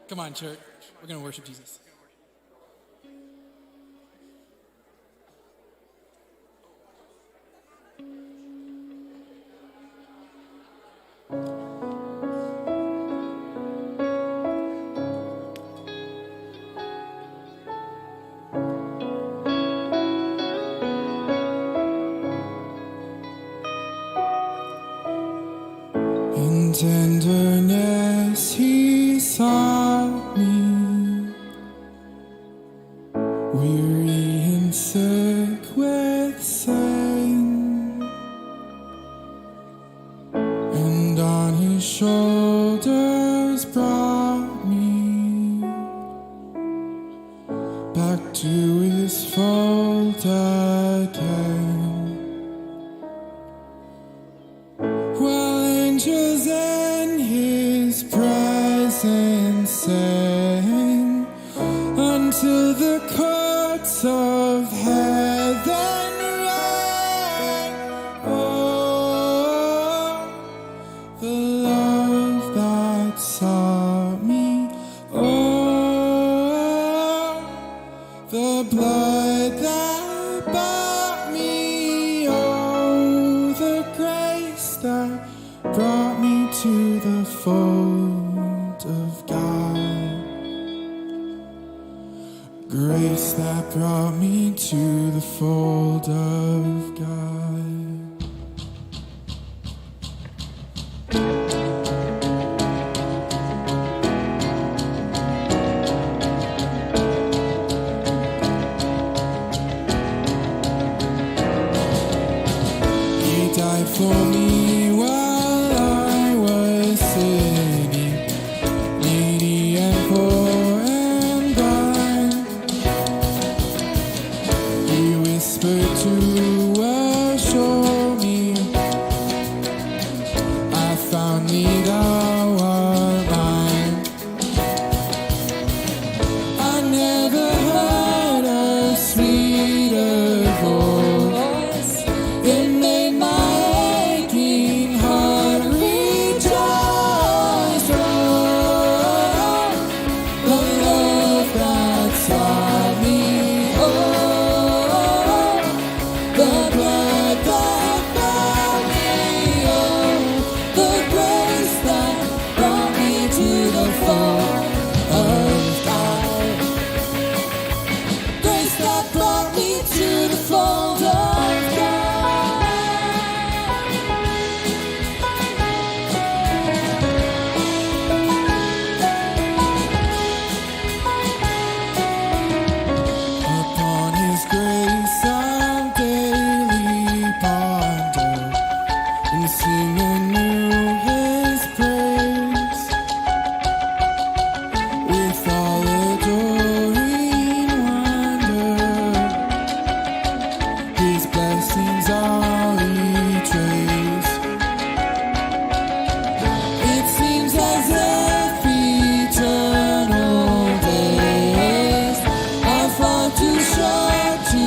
Come on, church. We're going to worship Jesus. In tenderness he sought me, weary and sick with sin, and on his shoulders brought me back to his fold again. While angels in his presence sing, until the courts of heaven ring. Oh, the love that sought me. Oh, the blood that bought me. Oh, the grace that brought me to the fold of God. Grace that brought me to the fold of God. He died for me while I was sinning, needy and poor and blind. He whispered to assure me, I found thee, thou art mine. I never heard a sweeter voice. It made my aching heart rejoice. Oh, the love that sought me. Oh, the blood that bought me. Oh, the grace that brought me to the fold of God. Grace that brought me to the fold of Upon his grace I'll daily ponder and sing anew his praise, with all adoring wonder. His blessings I'll retrace. It seems as if eternal days are far too short to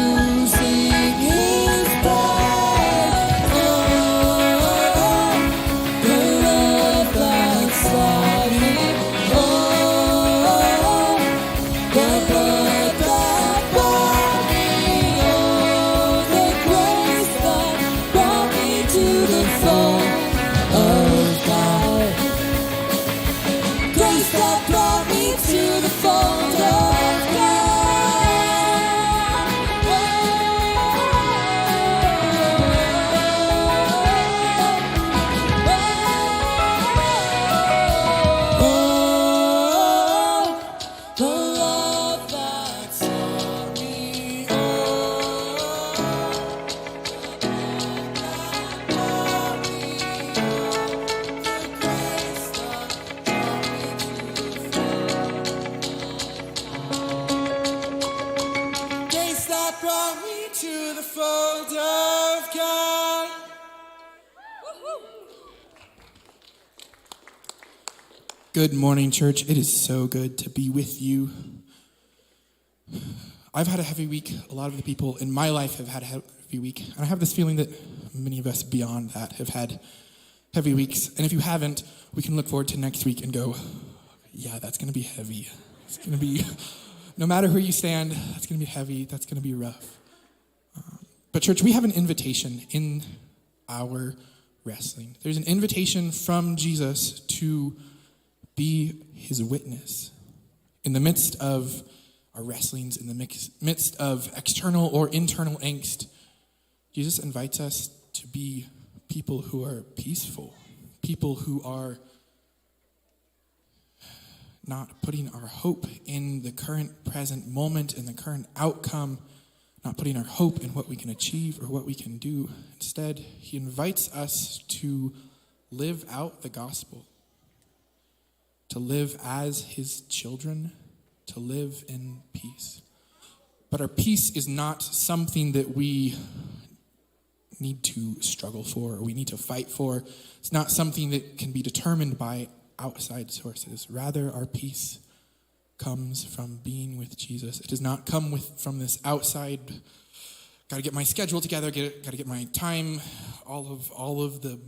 sing his praise. Oh, the love that sought me. Oh, the blood that bought me. Oh, the grace that brought me to the fold of God. Grace that brought me to the fold of God. Oh, the love that sought me. Oh, the love that brought me. The grace that brought me to the fold. Grace that brought me to the fold of God. Good morning, church. It is so good to be with you. I've had a heavy week. A lot of the people in my life have had a heavy week. And I have this feeling that many of us beyond that have had heavy weeks. And if you haven't, we can look forward to next week and go, yeah, that's going to be heavy. It's going to be, no matter where you stand, that's going to be heavy. That's going to be rough. But church, we have an invitation in our wrestling. There's an invitation from Jesus to be his witness. In the midst of our wrestlings, in the midst of external or internal angst, Jesus invites us to be people who are peaceful, people who are not putting our hope in the current present moment, in the current outcome, not putting our hope in what we can achieve or what we can do. Instead, he invites us to live out the gospel, to live as his children, to live in peace. But our peace is not something that we need to struggle for or we need to fight for. It's not something that can be determined by outside sources. Rather, our peace comes from being with Jesus. It does not come from this outside, got to get my schedule together, got to get my time, all of the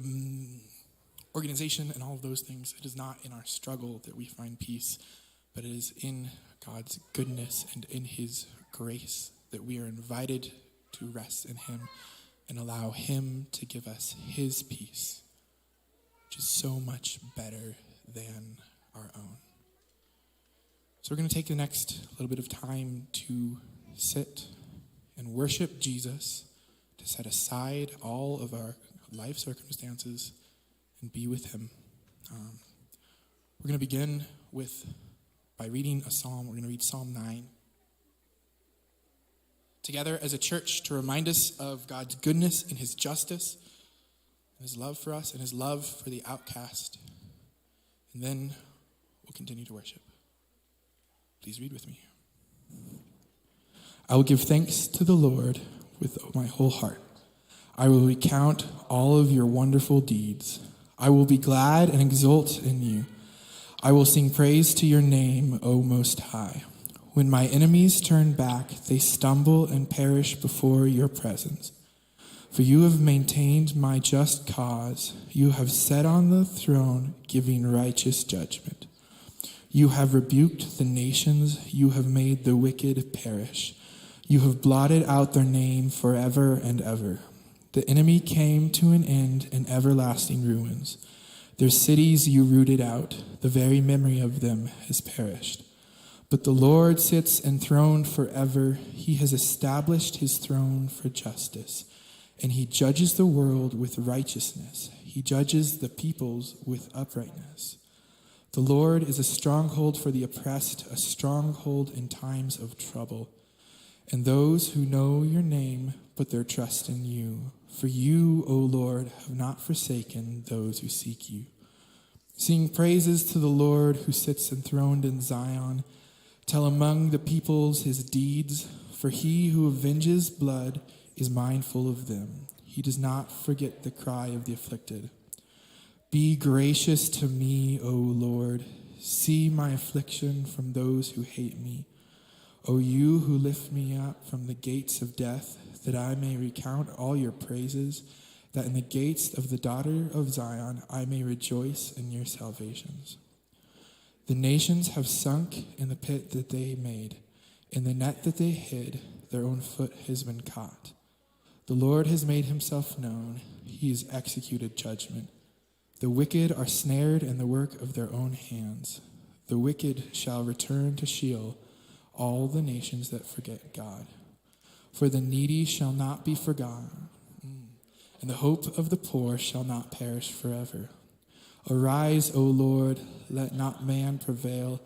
organization and all of those things. It is not in our struggle that we find peace, but it is in God's goodness and in his grace that we are invited to rest in him and allow him to give us his peace, which is so much better than our own. So we're going to take the next little bit of time to sit and worship Jesus, to set aside all of our life circumstances and be with him. We're going to begin by reading a psalm. We're going to read Psalm 9 together as a church to remind us of God's goodness and his justice and his love for us and his love for the outcast. And then we'll continue to worship. Please read with me. I will give thanks to the Lord with my whole heart. I will recount all of your wonderful deeds. I will be glad and exult in you. I will sing praise to your name, O Most High. When my enemies turn back, they stumble and perish before your presence. For you have maintained my just cause. You have sat on the throne, giving righteous judgment. You have rebuked the nations. You have made the wicked perish. You have blotted out their name forever and ever. The enemy came to an end in everlasting ruins. Their cities you rooted out. The very memory of them has perished. But the Lord sits enthroned forever. He has established his throne for justice, and he judges the world with righteousness. He judges the peoples with uprightness. The Lord is a stronghold for the oppressed, a stronghold in times of trouble. And those who know your name put their trust in you. For you, O Lord, have not forsaken those who seek you. Sing praises to the Lord who sits enthroned in Zion. Tell among the peoples his deeds, for he who avenges blood is mindful of them. He does not forget the cry of the afflicted. Be gracious to me, O Lord. See my affliction from those who hate me. O you who lift me up from the gates of death, that I may recount all your praises, that in the gates of the daughter of Zion I may rejoice in your salvations. The nations have sunk in the pit that they made. In the net that they hid, their own foot has been caught. The Lord has made himself known. He has executed judgment. The wicked are snared in the work of their own hands. The wicked shall return to Sheol, all the nations that forget God. For the needy shall not be forgotten, and the hope of the poor shall not perish forever. Arise, O Lord, let not man prevail.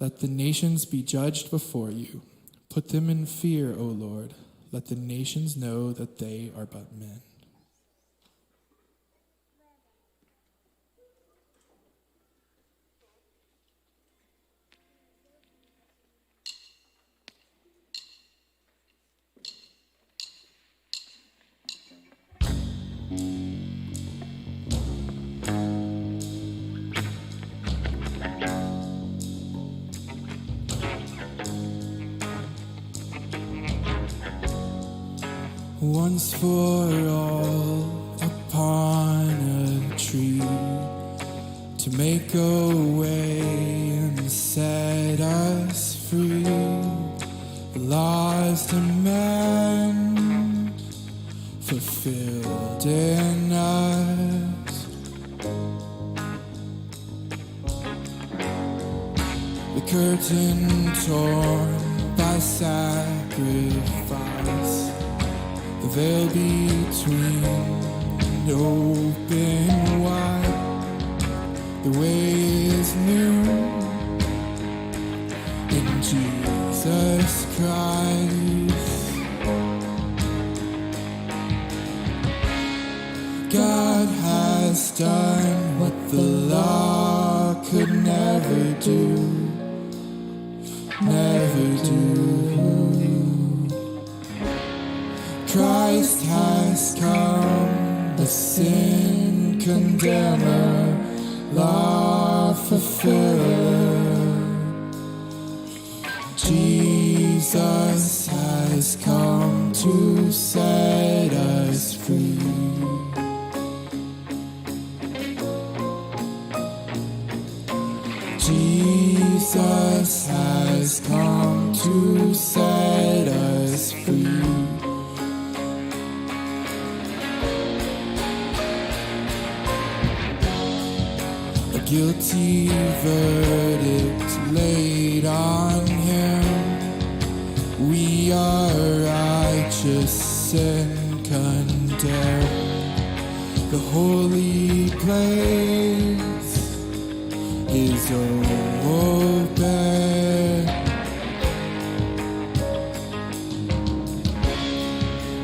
Let the nations be judged before you. Put them in fear, O Lord. Let the nations know that they are but men. Once for all upon a tree, to make a way in set us free. The law's demand fulfilled in us. The curtain torn by sacrifice, the veil between open wide. The way is new in Jesus Christ. God has done what the law could never do. Never do. Christ has come, the sin condemner, law fulfiller. Jesus has come to set us free. Jesus has come to set us free. A guilty verdict laid on him. We are righteous and condemned. The holy place is open.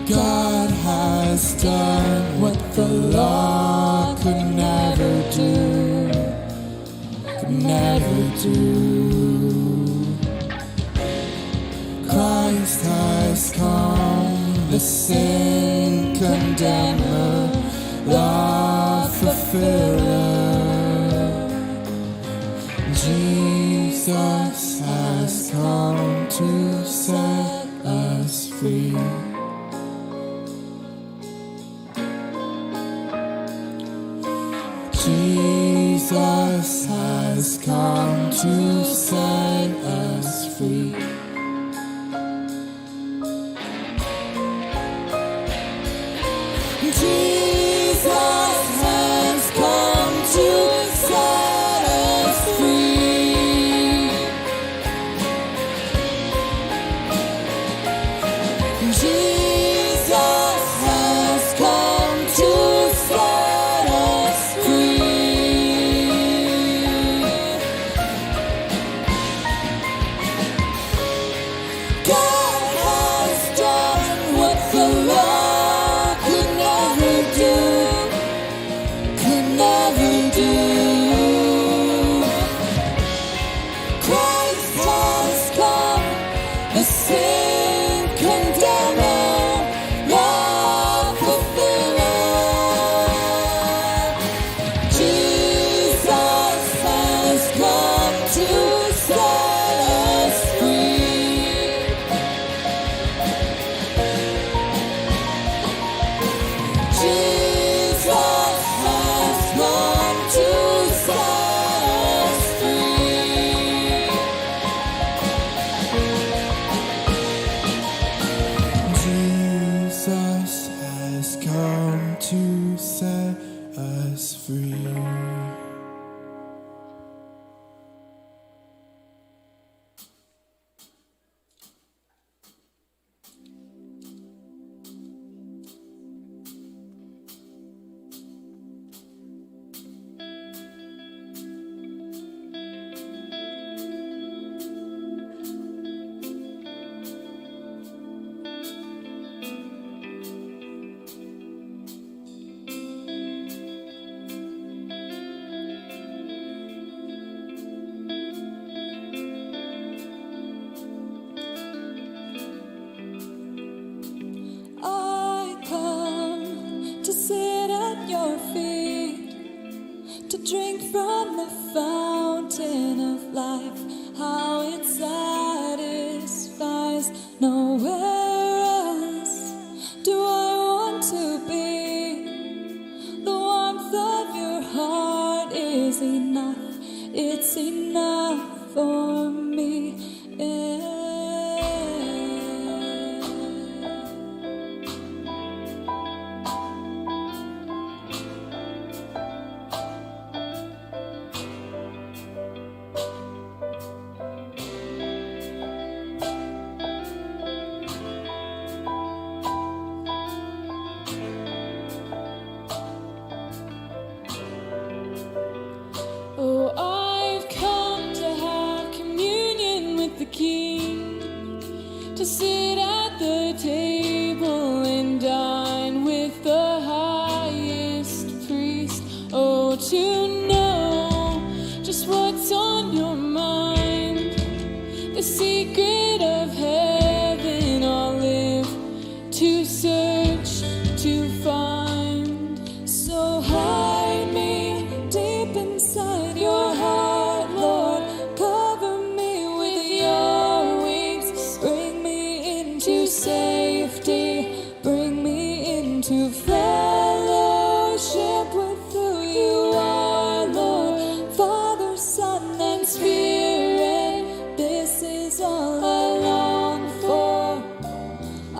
God has done what the law could never do. Could never do. Christ has come, the sin condemner, law fulfiller. Jesus has come to set us free. Jesus has come to set us free. Jesus has come to set us free. Jesus has come to set us free. God has done what the law could never do. Could never do. Christ has come, the sin condemner, law fulfiller. Jesus has come to set us free. Jesus has come to set us free. end. Oh, I've come to have communion with the King, to sit at the table and dine with the highest priest. Oh, to know just what's on your mind, the secret of heaven I'll live to search, to find. So hide me deep inside your heart, Lord. Cover me with your wings. Bring me into safety. Bring me into fellowship with who you are, Lord. Father, Son, and Spirit. This is all I long for.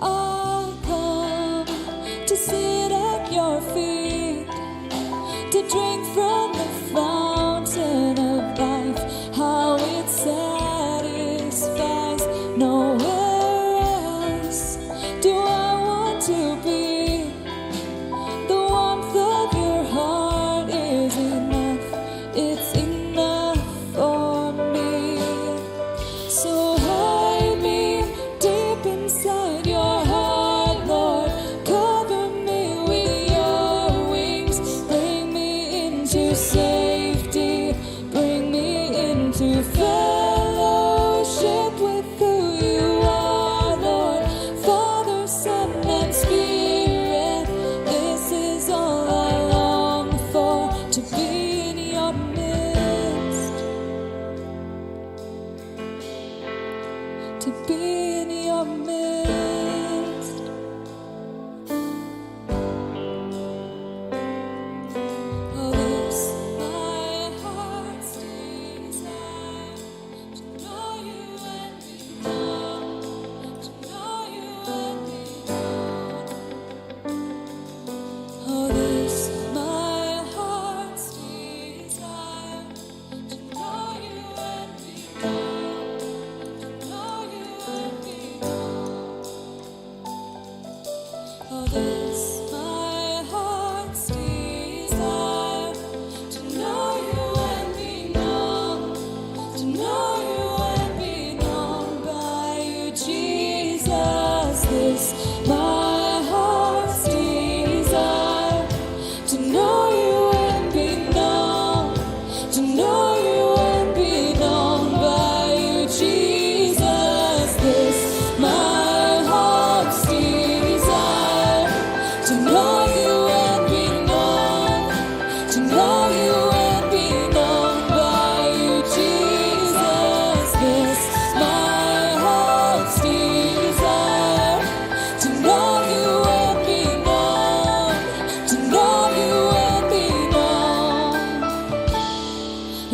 I'll come to sit at your feet, to drink from the fountain of life. How it satisfies. Nowhere else do I want to be. The warmth of your heart is enough. It's enough for me. So hide me deep inside your heart, Lord. Cover me with your wings. Bring me into safety. Bring me into fellowship with who you are, Lord. Father, Son, and Spirit. This is all I long for, to be in your midst. To be in your midst. Oh, this my heart's desire, to know you and be known, to know you and be known. Oh, this my heart's desire, to know you and be known, to know you and be known. Oh, this my heart's desire, to know you and be known, to know you and be known by you, Jesus. This my heart's desire, to know you and be known, to know you and be known by you, Jesus. This my heart's desire, to know you and be known, to know you and be known by you, Jesus. This my heart's desire, to know you and be known, to know you and be known.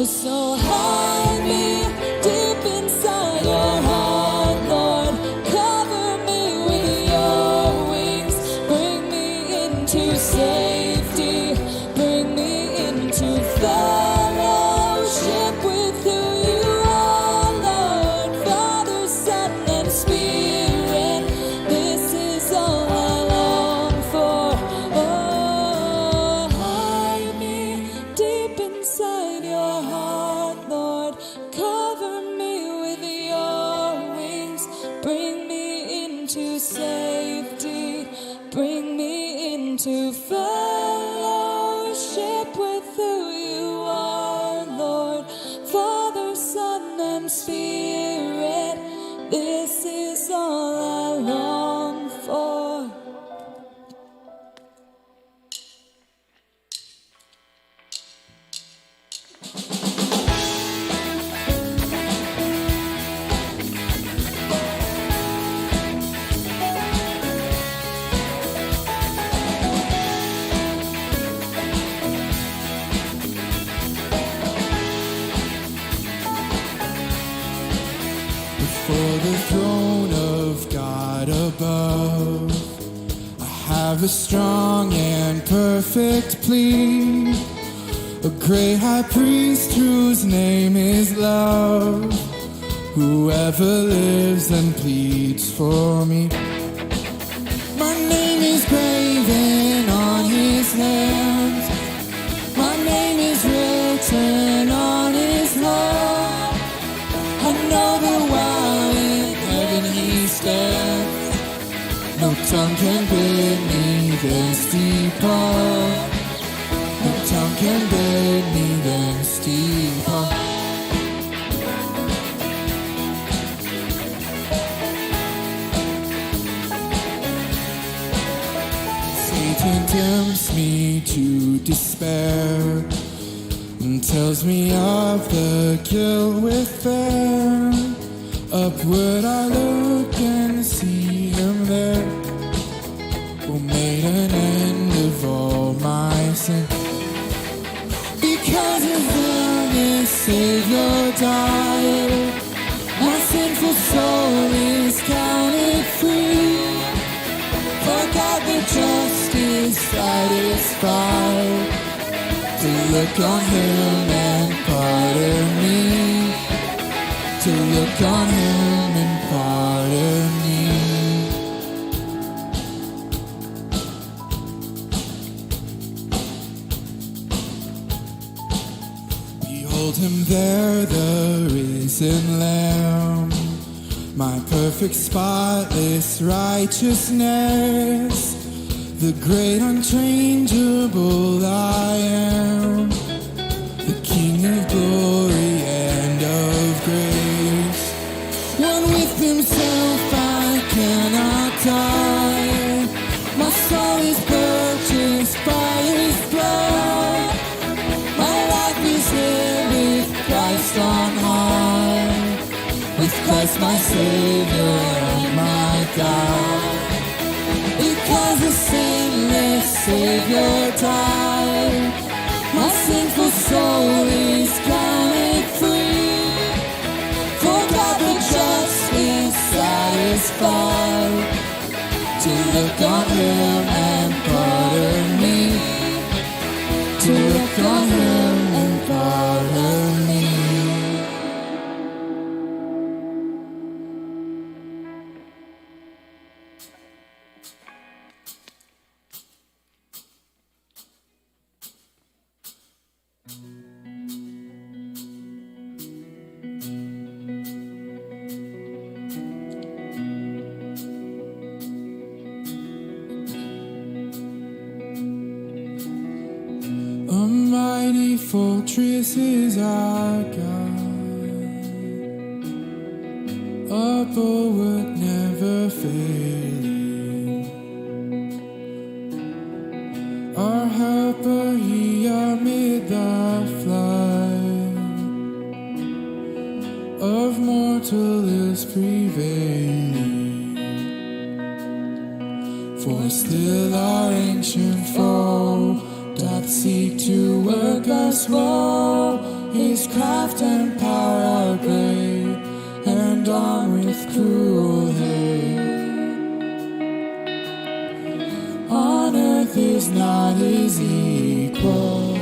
So hide me deep inside your heart, Lord. Cover me with your wings. Bring me into safety. Bring me into fellowship with who you are, Lord. Father, Son, and Spirit. This is all I long for. Oh, hide me deep inside your heart, Lord. Cover me with your wings. Bring me into safety. Bring me into fellowship with who you are, Lord. Father, Son, and Spirit. This is all I long for. before the throne of God above. I have a strong and perfect plea, a great high priest whose name is love, whoever lives and pleads for me. My name is graven on his hands, my name is written on his heart. I know that while in heaven he stands, no tongue can bid me thence depart. No tongue can bid me thence depart. Satan tempts me to despair and tells me of the guilt within. Upward I look and see him there, who made an end of all my sin. Because of him this Savior died, my sinful soul is counted free. For God the just is satisfied to look on him and pardon me, to look on him and pardon me. Behold him there, the risen Lamb, my perfect spotless righteousness, the great unchangeable I am, the King of glory and of grace. One with himself I cannot die, my soul is purchased by his blood, my life is here with Christ on high, with Christ my Savior and my God. Because the sinless Savior died, my sinful soul is counted free. For God the just is satisfied to look on him and pardon me, to look on him and pardon me. A mighty fortress is our God, a bulwark never failing, our helper he amid the flood of mortal is prevailing. For still our ancient foe doth seek to work us woe, his craft and power are great, and armed with cruel hate. On earth is not his equal.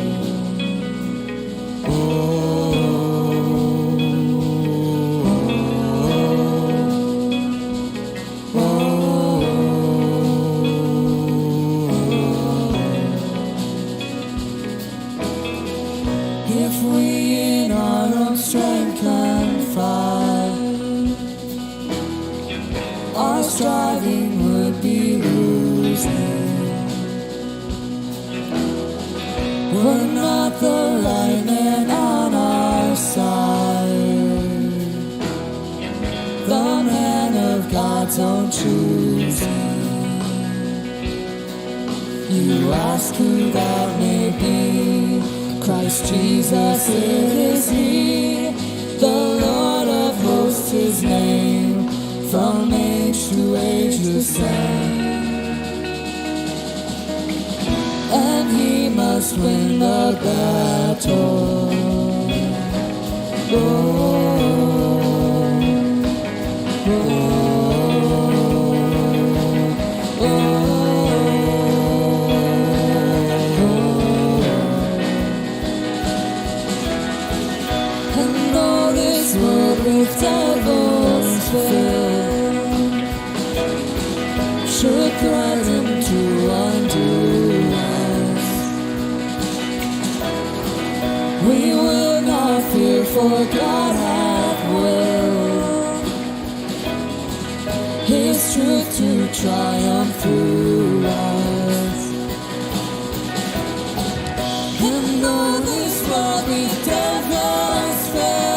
If we in our own strength can fight, our striving would be losing. Were not the right man on our side, the man of God's own choosing. You ask who that may be, Christ Jesus it is he, the Lord of hosts his name, from age to age the same. And he must win the battle. with devils filled, should threaten to undo us. We will not fear, for God hath willed His truth to triumph through us. And though this world with devils filled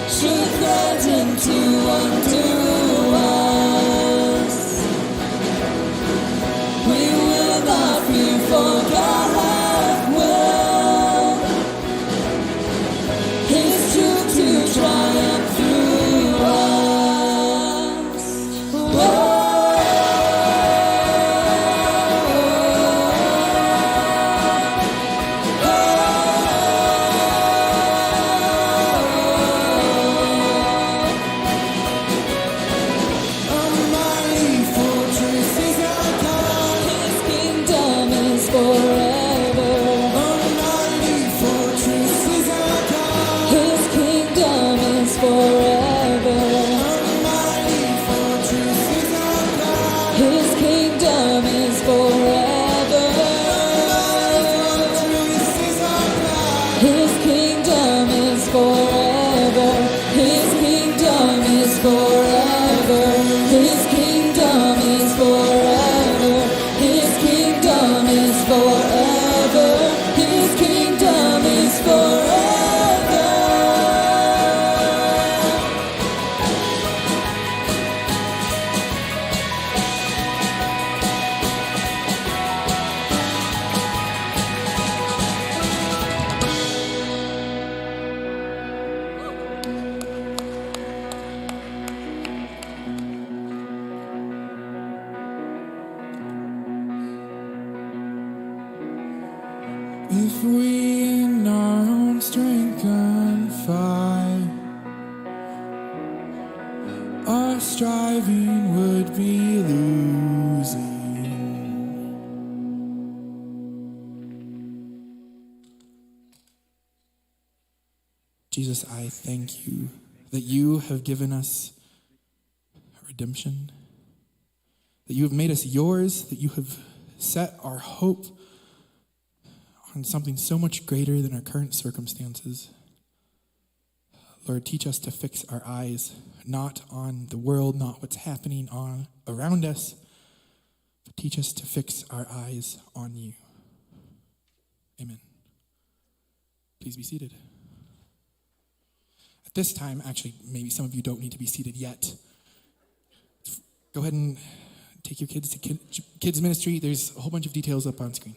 should threaten to undo us, we will not fear, for God hath willed His truth to triumph through us. Whoa. If we in our own strength can fight, our striving would be losing. Jesus, I thank you that you have given us redemption, that you have made us yours, that you have set our hope on something so much greater than our current circumstances. Lord, teach us to fix our eyes not on the world, not what's happening on around us, but teach us to fix our eyes on you. Amen. Please be seated. At this time, actually, maybe some of you don't need to be seated yet. Go ahead and take your kids to kids ministry. There's a whole bunch of details up on screen.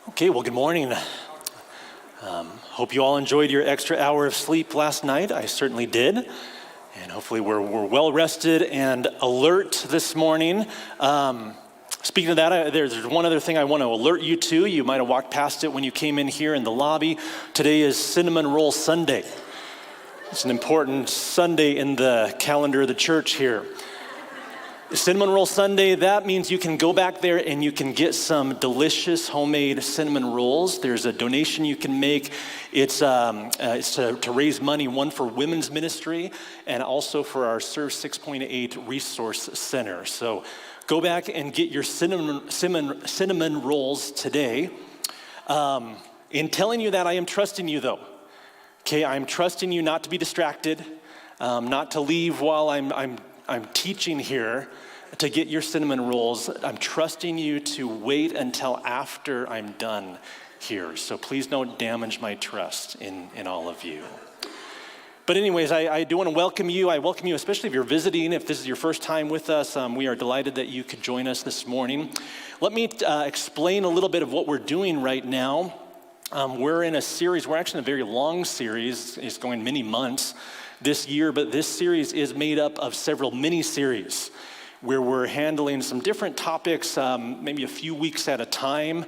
Okay, well, good morning. Hope you all enjoyed your extra hour of sleep last night. I certainly did. And hopefully we're well rested and alert this morning. Speaking of that, there's one other thing I want to alert you to. You might have walked past it when you came in here in the lobby. Today is Cinnamon Roll Sunday. It's an important Sunday in the calendar of the church here. Cinnamon Roll Sunday, that means you can go back there and you can get some delicious homemade cinnamon rolls. There's a donation you can make. It's to raise money, one for women's ministry and also for our Serve 6.8 Resource Center. So go back and get your cinnamon rolls today. In telling you that, I am trusting you though. Okay, I'm trusting you not to be distracted, not to leave while I'm teaching here, to get your cinnamon rolls. I'm trusting you to wait until after I'm done here. So please don't damage my trust in all of you. But anyways, I do want to welcome you. I welcome you, especially if you're visiting. If this is your first time with us, we are delighted that you could join us this morning. Let me explain a little bit of what we're doing right now. We're in a series. We're actually in a very long series. It's going many months this year, but this series is made up of several mini-series where we're handling some different topics, maybe a few weeks at a time,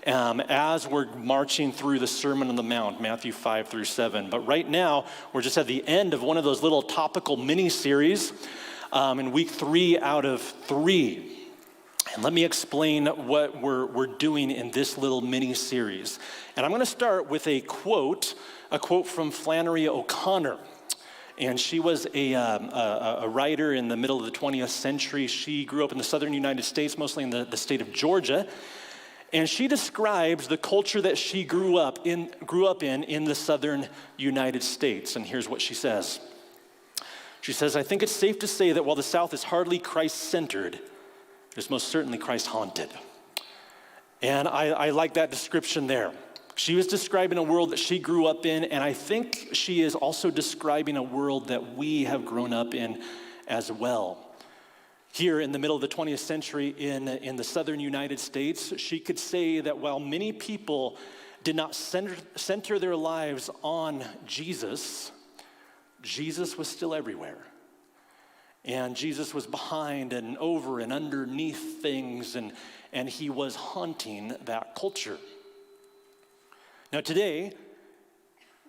as we're marching through the Sermon on the Mount, Matthew 5 through 7. But right now, we're just at the end of one of those little topical mini-series in week 3 out of 3. And let me explain what we're doing in this little mini-series. And I'm going to start with a quote from Flannery O'Connor. And she was a writer in the middle of the 20th century. She grew up in the southern United States, mostly in the state of Georgia. And she describes the culture that she grew up in the southern United States. And here's what she says. She says, "I think it's safe to say that while the South is hardly Christ-centered, it is most certainly Christ-haunted." And I like that description there. She was describing a world that she grew up in, and I think she is also describing a world that we have grown up in as well. Here in the middle of the 20th century in the southern United States, she could say that while many people did not center their lives on Jesus, Jesus was still everywhere. And Jesus was behind and over and underneath things, and he was haunting that culture. Now today,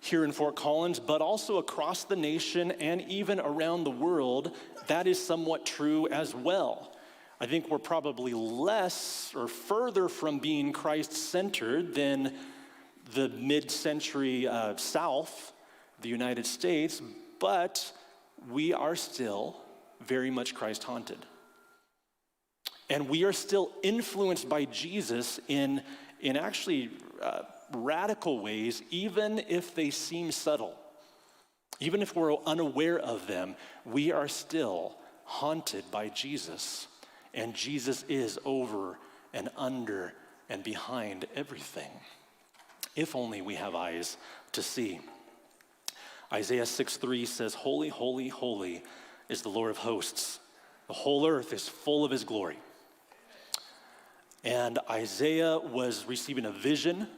here in Fort Collins, but also across the nation and even around the world, that is somewhat true as well. I think we're probably less or further from being Christ-centered than the mid-century South, the United States, but we are still very much Christ-haunted. And we are still influenced by Jesus in actually radical ways, even if they seem subtle. Even if we're unaware of them, we are still haunted by Jesus. And Jesus is over and under and behind everything. If only we have eyes to see. Isaiah 6:3 says, "Holy, holy, holy is the Lord of hosts. The whole earth is full of his glory." And Isaiah was receiving a vision,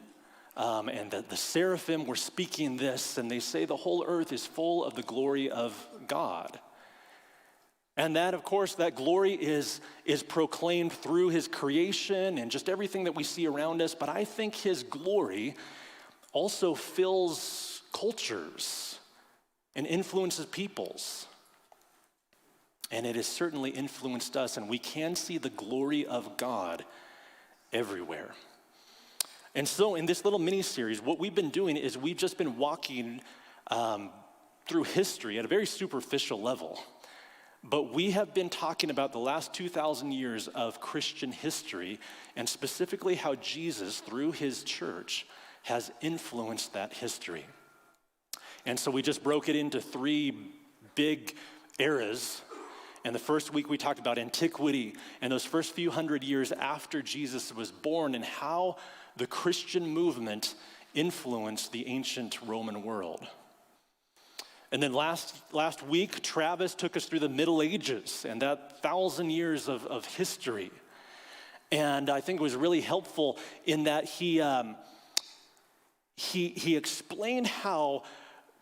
and the seraphim were speaking this, and they say the whole earth is full of the glory of God. And that, of course, that glory is proclaimed through his creation and just everything that we see around us. But I think his glory also fills cultures and influences peoples. And it has certainly influenced us, and we can see the glory of God everywhere. And so in this little mini-series, what we've been doing is we've just been walking through history at a very superficial level. But we have been talking about the last 2,000 years of Christian history, and specifically how Jesus, through his church, has influenced that history. And so we just broke it into 3 big eras. And the first week we talked about antiquity and those first few hundred years after Jesus was born and how the Christian movement influenced the ancient Roman world. And then last week, Travis took us through the Middle Ages and that 1,000 years of history. And I think it was really helpful in that he explained how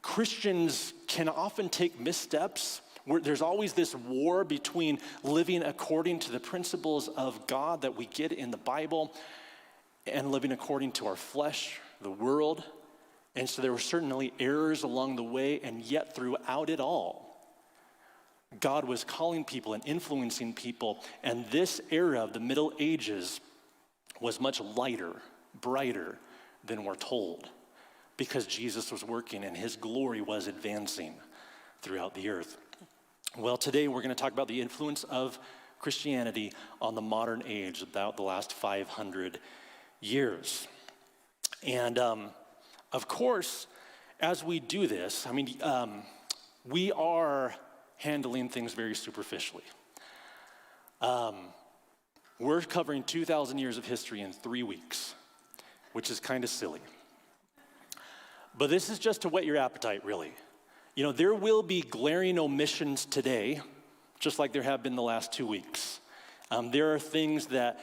Christians can often take missteps. There's always this war between living according to the principles of God that we get in the Bible and living according to our flesh, the world. And so there were certainly errors along the way, and yet throughout it all, God was calling people and influencing people. And this era of the Middle Ages was much lighter, brighter than we're told, because Jesus was working and his glory was advancing throughout the earth. Well, today we're going to talk about the influence of Christianity on the modern age, about the last 500 years. And of course, as we do this, we are handling things very superficially. We're covering 2,000 years of history in 3 weeks, which is kind of silly. But this is just to whet your appetite, really. You know, there will be glaring omissions today, just like there have been the last 2 weeks. There are things that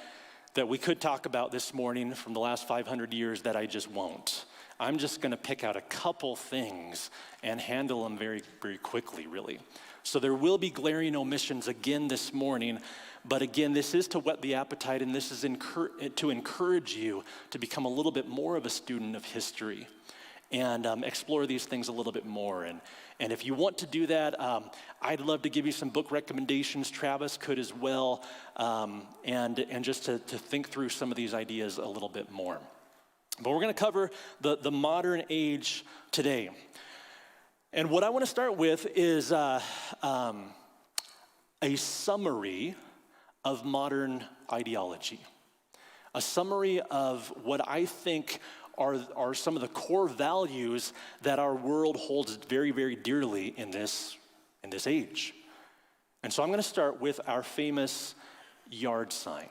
we could talk about this morning from the last 500 years that I just won't. I'm just going to pick out a couple things and handle them very, very quickly, really. So there will be glaring omissions again this morning, but again, this is to whet the appetite, and this is to encourage you to become a little bit more of a student of history and explore these things a little bit more. And if you want to do that, I'd love to give you some book recommendations. Travis could as well, and just to think through some of these ideas a little bit more. But we're going to cover the modern age today. And what I want to start with is a summary of modern ideology, a summary of what I think are some of the core values that our world holds very, very dearly in this age. And so I'm going to start with our famous yard sign.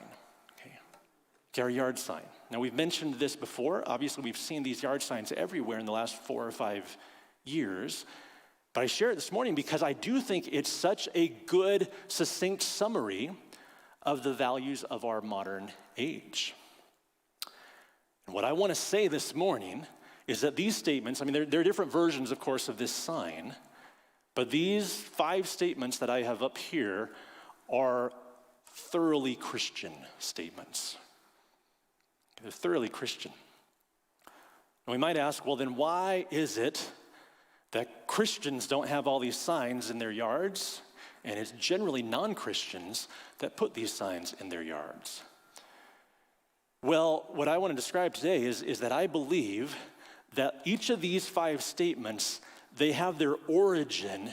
Okay, our yard sign. Now, we've mentioned this before. Obviously, we've seen these yard signs everywhere in the last 4 or 5 years. But I share it this morning because I do think it's such a good, succinct summary of the values of our modern age. And what I want to say this morning is that these statements, I mean, there are different versions, of course, of this sign, but these 5 statements that I have up here are thoroughly Christian statements. They're thoroughly Christian. And we might ask, well, then why is it that Christians don't have all these signs in their yards, and it's generally non-Christians that put these signs in their yards? Well, what I want to describe today is that I believe that each of these 5 statements, they have their origin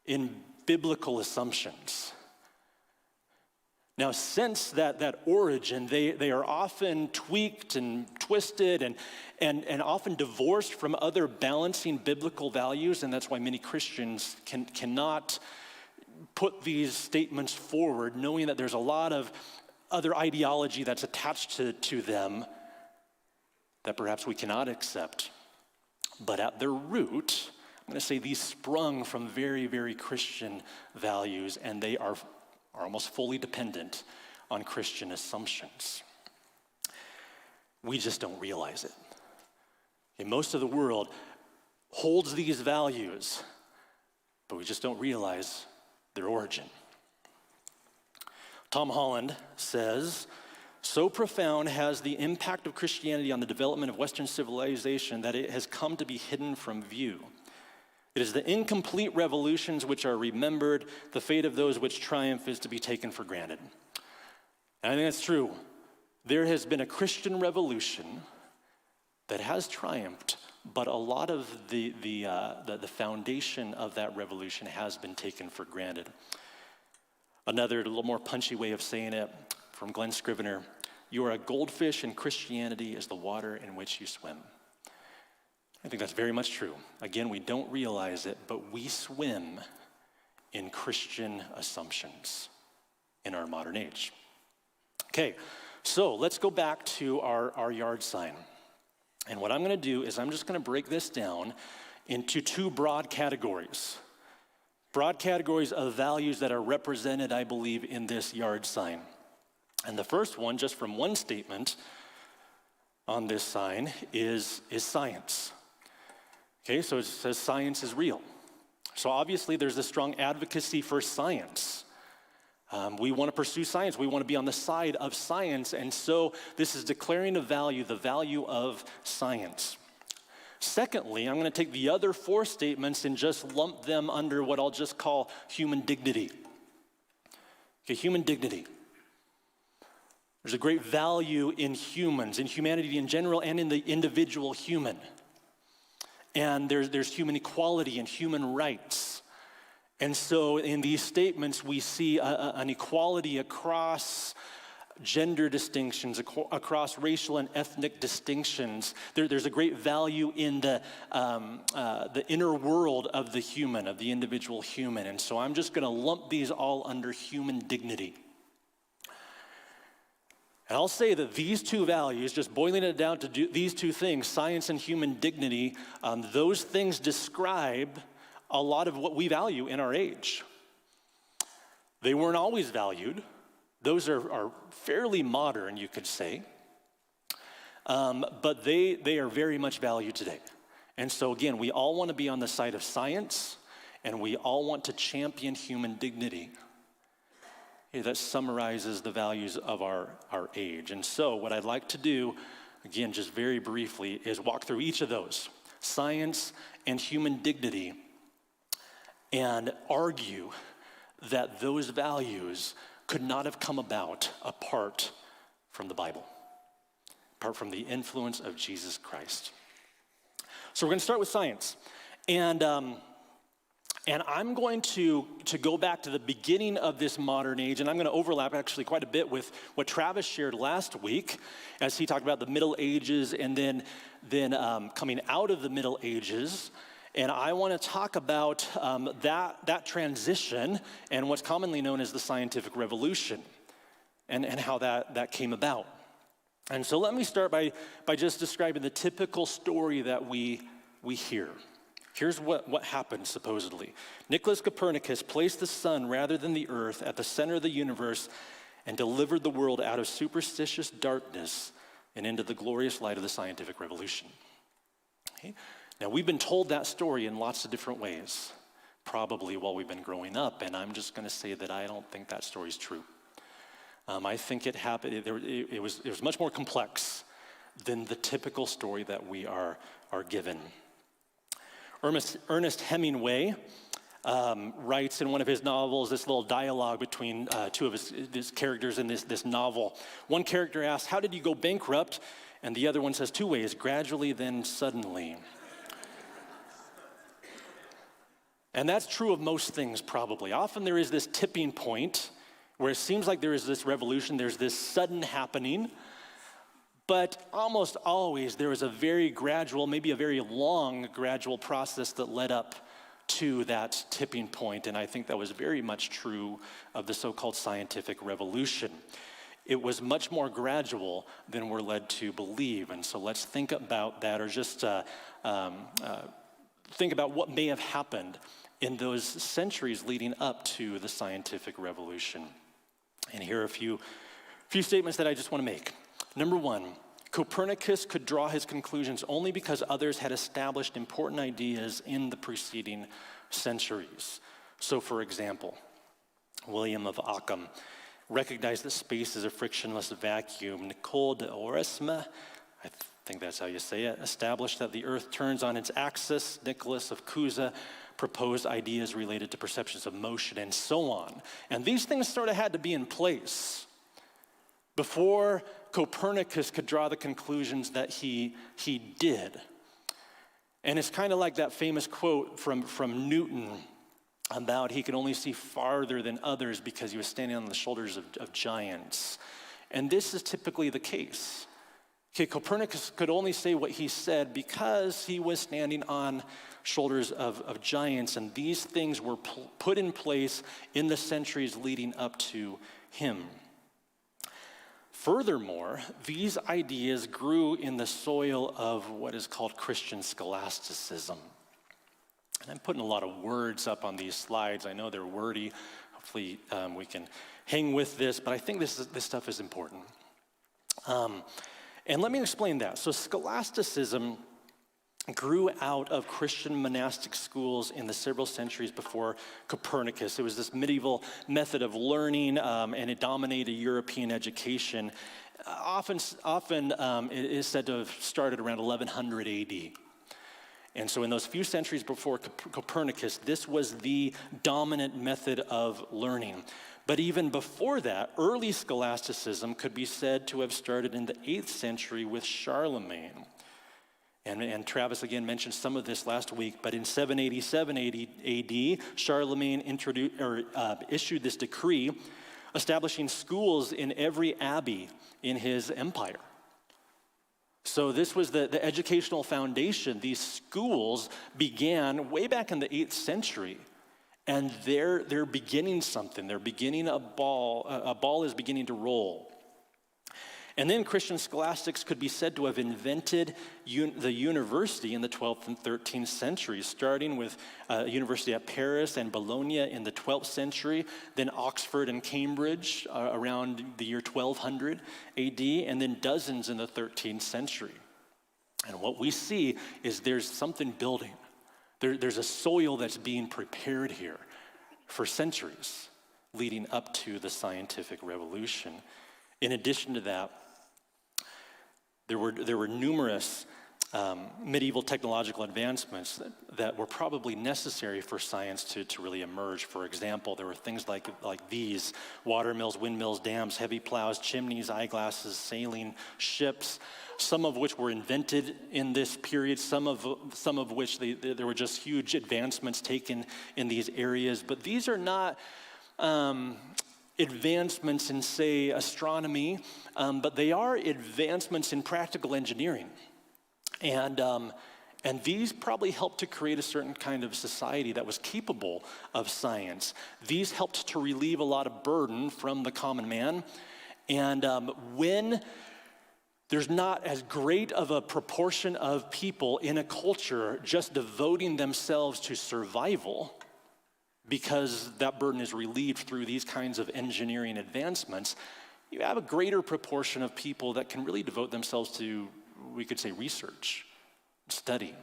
in biblical assumptions. Now, since that origin, they are often tweaked and twisted and often divorced from other balancing biblical values, and that's why many Christians cannot put these statements forward, knowing that there's a lot of other ideology that's attached to them that perhaps we cannot accept. But at their root, I'm going to say these sprung from very, very Christian values, and they are almost fully dependent on Christian assumptions. We just don't realize it. And most of the world holds these values, but we just don't realize their origin. Tom Holland says, so profound has the impact of Christianity on the development of Western civilization that it has come to be hidden from view. It is the incomplete revolutions which are remembered, the fate of those which triumph is to be taken for granted. And I think that's true. There has been a Christian revolution that has triumphed, but a lot of the foundation of that revolution has been taken for granted. Another, a little more punchy way of saying it from Glenn Scrivener, you are a goldfish and Christianity is the water in which you swim. I think that's very much true. Again, we don't realize it, but we swim in Christian assumptions in our modern age. Okay, so let's go back to our yard sign. And what I'm going to do is I'm just going to break this down into 2 broad categories. Broad categories of values that are represented, I believe, in this yard sign. And the first one, just from one statement on this sign, is science. Okay, so it says science is real. So obviously there's a strong advocacy for science. We want to pursue science. We want to be on the side of science. And so this is declaring a value, the value of science. Secondly, I'm going to take the other 4 statements and just lump them under what I'll just call human dignity. Okay, human dignity. There's a great value in humans, in humanity in general, and in the individual human. And there's human equality and human rights. And so in these statements, we see an equality across gender distinctions, across racial and ethnic distinctions. There's a great value in the inner world of the human, of the individual human. And so I'm just going to lump these all under human dignity. And I'll say that these two values, just boiling it down to these two things, science and human dignity, those things describe a lot of what we value in our age. They weren't always valued. Those are fairly modern, you could say. But they are very much valued today. And so again, we all want to be on the side of science, and we all want to champion human dignity. That summarizes the values of our age. And so what I'd like to do, again, just very briefly, is walk through each of those, science and human dignity, and argue that those values could not have come about apart from the Bible, apart from the influence of Jesus Christ. So we're going to start with science. And I'm going to go back to the beginning of this modern age, and I'm going to overlap actually quite a bit with what Travis shared last week as he talked about the Middle Ages and then coming out of the Middle Ages. And I want to talk about that transition and what's commonly known as the scientific revolution and how that came about. And so let me start by just describing the typical story that we hear. Here's what happened, supposedly. Nicholas Copernicus placed the sun rather than the earth at the center of the universe and delivered the world out of superstitious darkness and into the glorious light of the scientific revolution. Okay? Now, we've been told that story in lots of different ways, probably while we've been growing up, and I'm just going to say that I don't think that story's true. I think it happened, it was much more complex than the typical story that we are given. Ernest Hemingway writes in one of his novels this little dialogue between two of his characters in this novel. One character asks, "How did you go bankrupt?" And the other one says, "2 ways, gradually, then suddenly." And that's true of most things, probably. Often there is this tipping point where it seems like there is this revolution, there's this sudden happening, but almost always there was a very gradual, maybe a very long gradual process that led up to that tipping point, and I think that was very much true of the so-called scientific revolution. It was much more gradual than we're led to believe, and so let's think about that, or just think about what may have happened in those centuries leading up to the scientific revolution. And here are a few statements that I just want to make. Number one, Copernicus could draw his conclusions only because others had established important ideas in the preceding centuries. So, for example, William of Ockham recognized that space is a frictionless vacuum. Nicole de Oresme, I think that's how you say it, established that the earth turns on its axis. Nicholas of Cusa proposed ideas related to perceptions of motion, and so on. And these things sort of had to be in place before Copernicus could draw the conclusions that he did. And it's kind of like that famous quote from Newton about he could only see farther than others because he was standing on the shoulders of giants. And this is typically the case. Okay, Copernicus could only say what he said because he was standing on shoulders of giants, and these things were put in place in the centuries leading up to him. Furthermore, these ideas grew in the soil of what is called Christian scholasticism. And I'm putting a lot of words up on these slides. I know they're wordy. Hopefully we can hang with this, but I think this stuff is important. And let me explain that. So scholasticism grew out of Christian monastic schools in the several centuries before Copernicus. It was this medieval method of learning, and it dominated European education. Often it is said to have started around 1100 AD. And so in those few centuries before Copernicus, this was the dominant method of learning. But even before that, early scholasticism could be said to have started in the 8th century with Charlemagne. And Travis again mentioned some of this last week, but in 787 AD, Charlemagne issued this decree establishing schools in every abbey in his empire. So this was the educational foundation. These schools began way back in the 8th century, and they're beginning something. They're beginning a ball is beginning to roll. And then Christian scholastics could be said to have invented the university in the 12th and 13th centuries, starting with university at Paris and Bologna in the 12th century, then Oxford and Cambridge around the year 1200 AD, and then dozens in the 13th century. And what we see is there's something building. There's a soil that's being prepared here for centuries leading up to the scientific revolution. In addition to that, there were numerous medieval technological advancements that were probably necessary for science to really emerge. For example, there were things like these: water mills, windmills, dams, heavy plows, chimneys, eyeglasses, sailing ships, some of which were invented in this period, some of which there were just huge advancements taken in these areas. But these are not advancements in, say, astronomy, but they are advancements in practical engineering. And these probably helped to create a certain kind of society that was capable of science. These helped to relieve a lot of burden from the common man. And when there's not as great of a proportion of people in a culture just devoting themselves to survival, because that burden is relieved through these kinds of engineering advancements, you have a greater proportion of people that can really devote themselves to, we could say, research, study.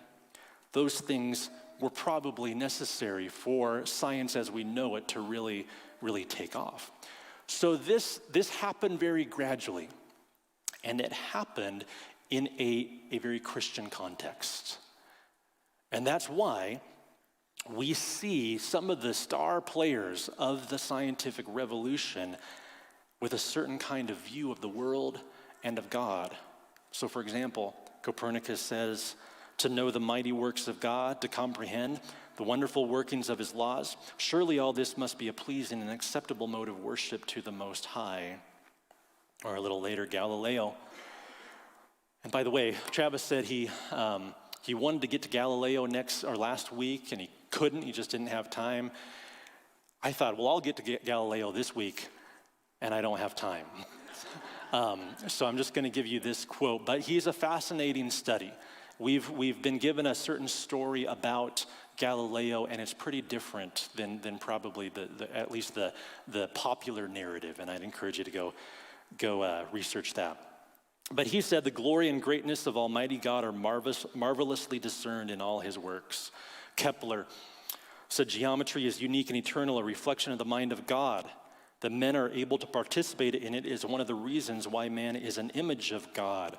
Those things were probably necessary for science as we know it to really, really take off. So this happened very gradually, and it happened in a very Christian context. And that's why we see some of the star players of the scientific revolution with a certain kind of view of the world and of God. So, for example, Copernicus says, to know the mighty works of God, to comprehend the wonderful workings of his laws, surely all this must be a pleasing and acceptable mode of worship to the Most High. Or a little later, Galileo. And by the way, Travis said he wanted to get to Galileo last week, and he couldn't. He just didn't have time. I thought, well, I'll get to Galileo this week, and I don't have time. So I'm just going to give you this quote. But he's a fascinating study. We've been given a certain story about Galileo, and it's pretty different than probably at least the popular narrative. And I'd encourage you to go research that. But he said, the glory and greatness of Almighty God are marvelously discerned in all his works. Kepler said, geometry is unique and eternal, a reflection of the mind of God. That men are able to participate in it is one of the reasons why man is an image of God.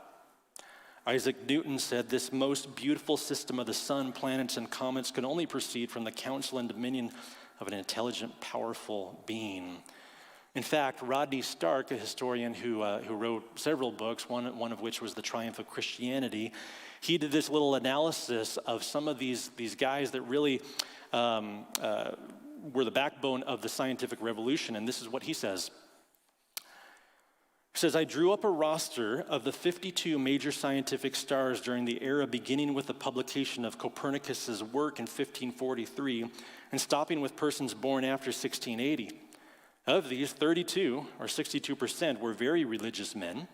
Isaac Newton said, this most beautiful system of the sun, planets, and comets can only proceed from the counsel and dominion of an intelligent, powerful being. In fact, Rodney Stark, a historian who wrote several books, one of which was The Triumph of Christianity, he did this little analysis of some of these guys that really were the backbone of the scientific revolution, and this is what he says. He says, I drew up a roster of the 52 major scientific stars during the era beginning with the publication of Copernicus's work in 1543 and stopping with persons born after 1680. Of these, 32, or 62%, were very religious men.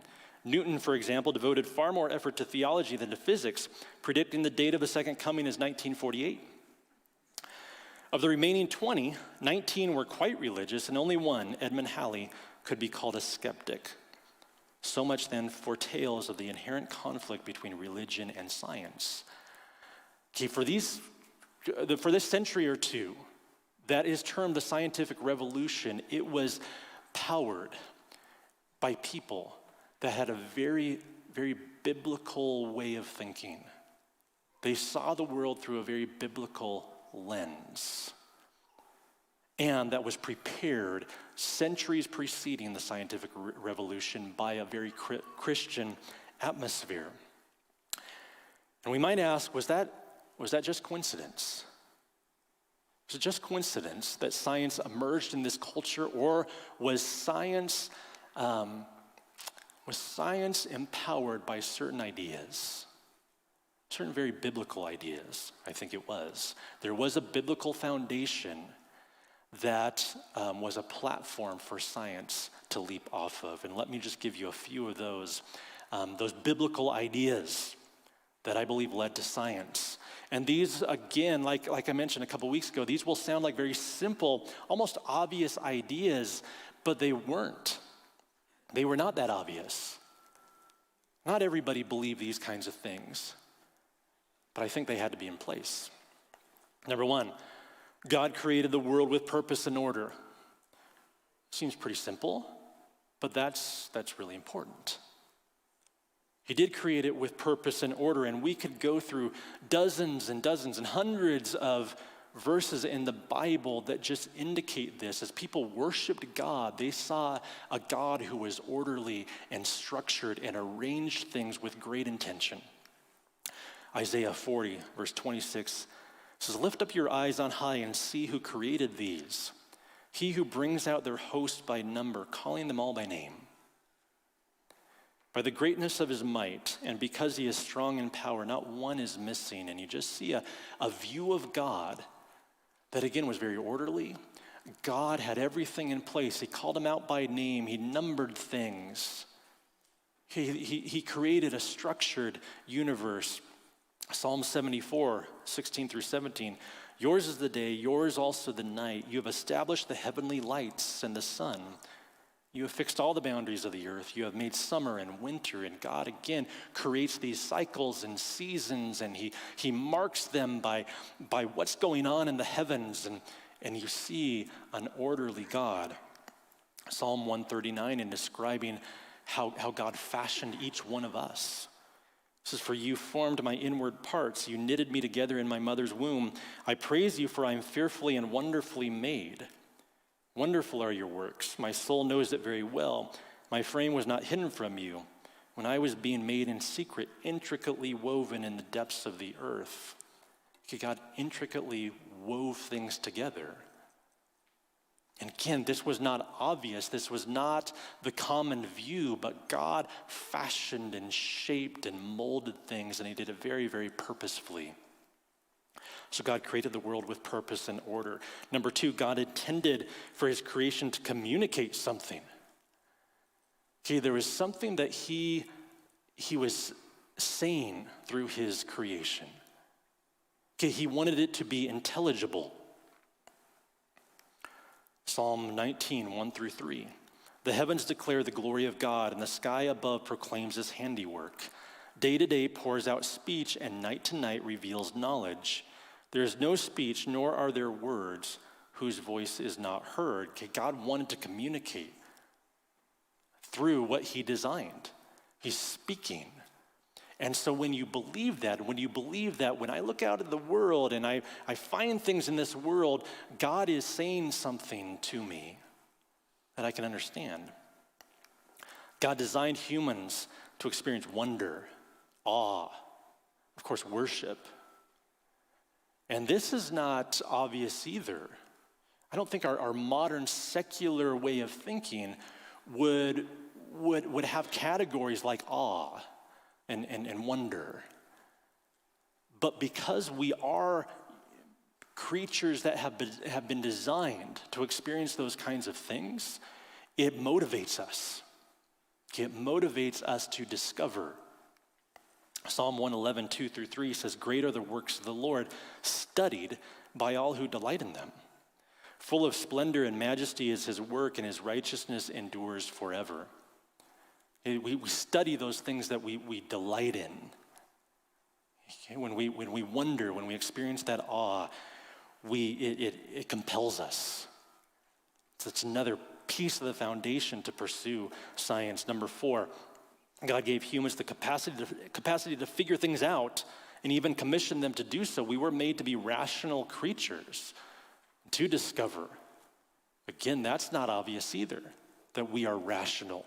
Newton, for example, devoted far more effort to theology than to physics, predicting the date of the second coming as 1948. Of the remaining 20, 19 were quite religious, and only one, Edmund Halley, could be called a skeptic. So much then for tales of the inherent conflict between religion and science. Okay, for this century or two, that is termed the scientific revolution, it was powered by people that had a very, very biblical way of thinking. They saw the world through a very biblical lens. And that was prepared centuries preceding the scientific revolution by a very Christian atmosphere. And we might ask, was that just coincidence? Was it just coincidence that science emerged in this culture, or was science empowered by certain ideas? Certain very biblical ideas, I think it was. There was a biblical foundation that was a platform for science to leap off of. And let me just give you a few of those biblical ideas that I believe led to science. And these, again, like I mentioned a couple weeks ago, these will sound like very simple, almost obvious ideas, but they weren't. They were not that obvious. Not everybody believed these kinds of things, but I think they had to be in place. Number one, God created the world with purpose and order. Seems pretty simple, but that's really important. He did create it with purpose and order, and we could go through dozens and dozens and hundreds of verses in the Bible that just indicate this. As people worshiped God, they saw a God who was orderly and structured and arranged things with great intention. Isaiah 40, verse 26 says, "Lift up your eyes on high and see who created these. He who brings out their host by number, calling them all by name. By the greatness of his might, and because he is strong in power, not one is missing." And you just see a view of God that, again, was very orderly. God had everything in place. He called them out by name. He numbered things. He created a structured universe. Psalm 74, 16 through 17. "Yours is the day, yours also the night. You have established the heavenly lights and the sun. You have fixed all the boundaries of the earth. You have made summer and winter." And God, again, creates these cycles and seasons, and he marks them by what's going on in the heavens, and you see an orderly God. Psalm 139, in describing how God fashioned each one of us. It says, "For you formed my inward parts. You knitted me together in my mother's womb. I praise you, for I am fearfully and wonderfully made. Wonderful are your works. My soul knows it very well. My frame was not hidden from you when I was being made in secret, intricately woven in the depths of the earth." Okay, God intricately wove things together. And again, this was not obvious. This was not the common view, but God fashioned and shaped and molded things, and he did it very, very purposefully. So God created the world with purpose and order. Number two, God intended for his creation to communicate something. Okay, there was something that he was saying through his creation. Okay, he wanted it to be intelligible. Psalm 19, 1 through 3. "The heavens declare the glory of God, and the sky above proclaims his handiwork. Day to day pours out speech, and night to night reveals knowledge. There is no speech, nor are there words whose voice is not heard." Okay, God wanted to communicate through what he designed. He's speaking. And so when you believe that, when I look out at the world and I find things in this world, God is saying something to me that I can understand. God designed humans to experience wonder, awe, of course, worship. And this is not obvious either. I don't think our modern secular way of thinking would have categories like awe and wonder. But because we are creatures that have been designed to experience those kinds of things, it motivates us. It motivates us to discover. Psalm 111, 2 through 3 says, "Great are the works of the Lord, studied by all who delight in them. Full of splendor and majesty is his work, and his righteousness endures forever." We study those things that we delight in. Okay, when we wonder, when we experience that awe, it compels us. So it's another piece of the foundation to pursue science. Number 4, God gave humans the capacity to figure things out and even commissioned them to do so. We were made to be rational creatures, to discover. Again, that's not obvious either, that we are rational,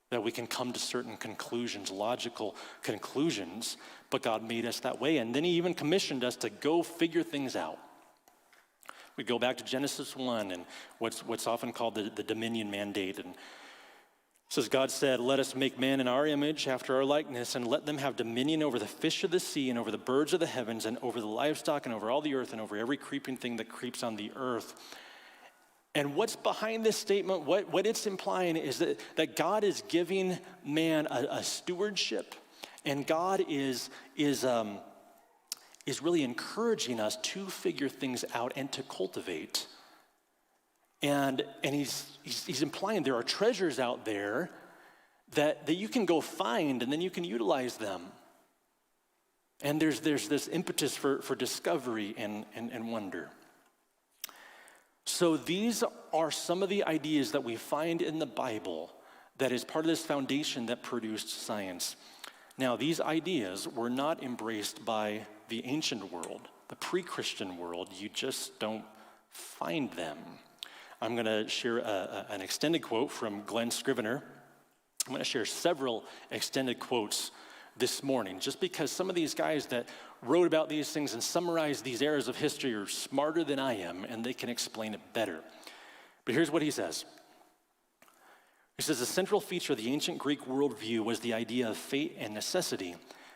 that we can come to certain conclusions, logical conclusions, but God made us that way. And then he even commissioned us to go figure things out. We go back to Genesis 1 and what's often called the dominion mandate. And it says, "God said, let us make man in our image, after our likeness, and let them have dominion over the fish of the sea and over the birds of the heavens and over the livestock and over all the earth and over every creeping thing that creeps on the earth." And what's behind this statement, what it's implying is that God is giving man a stewardship, and God is really encouraging us to figure things out and to cultivate. And he's implying there are treasures out there that you can go find and then you can utilize them. And there's this impetus for discovery and wonder. So these are some of the ideas that we find in the Bible that is part of this foundation that produced science. Now, these ideas were not embraced by the ancient world, the pre-Christian world. You just don't find them. I'm going to share an extended quote from Glenn Scrivener. I'm going to share several extended quotes this morning, just because some of these guys that wrote about these things and summarized these eras of history are smarter than I am, and they can explain it better. But here's what he says. He says, the central feature of the ancient Greek worldview was the idea of fate and necessity.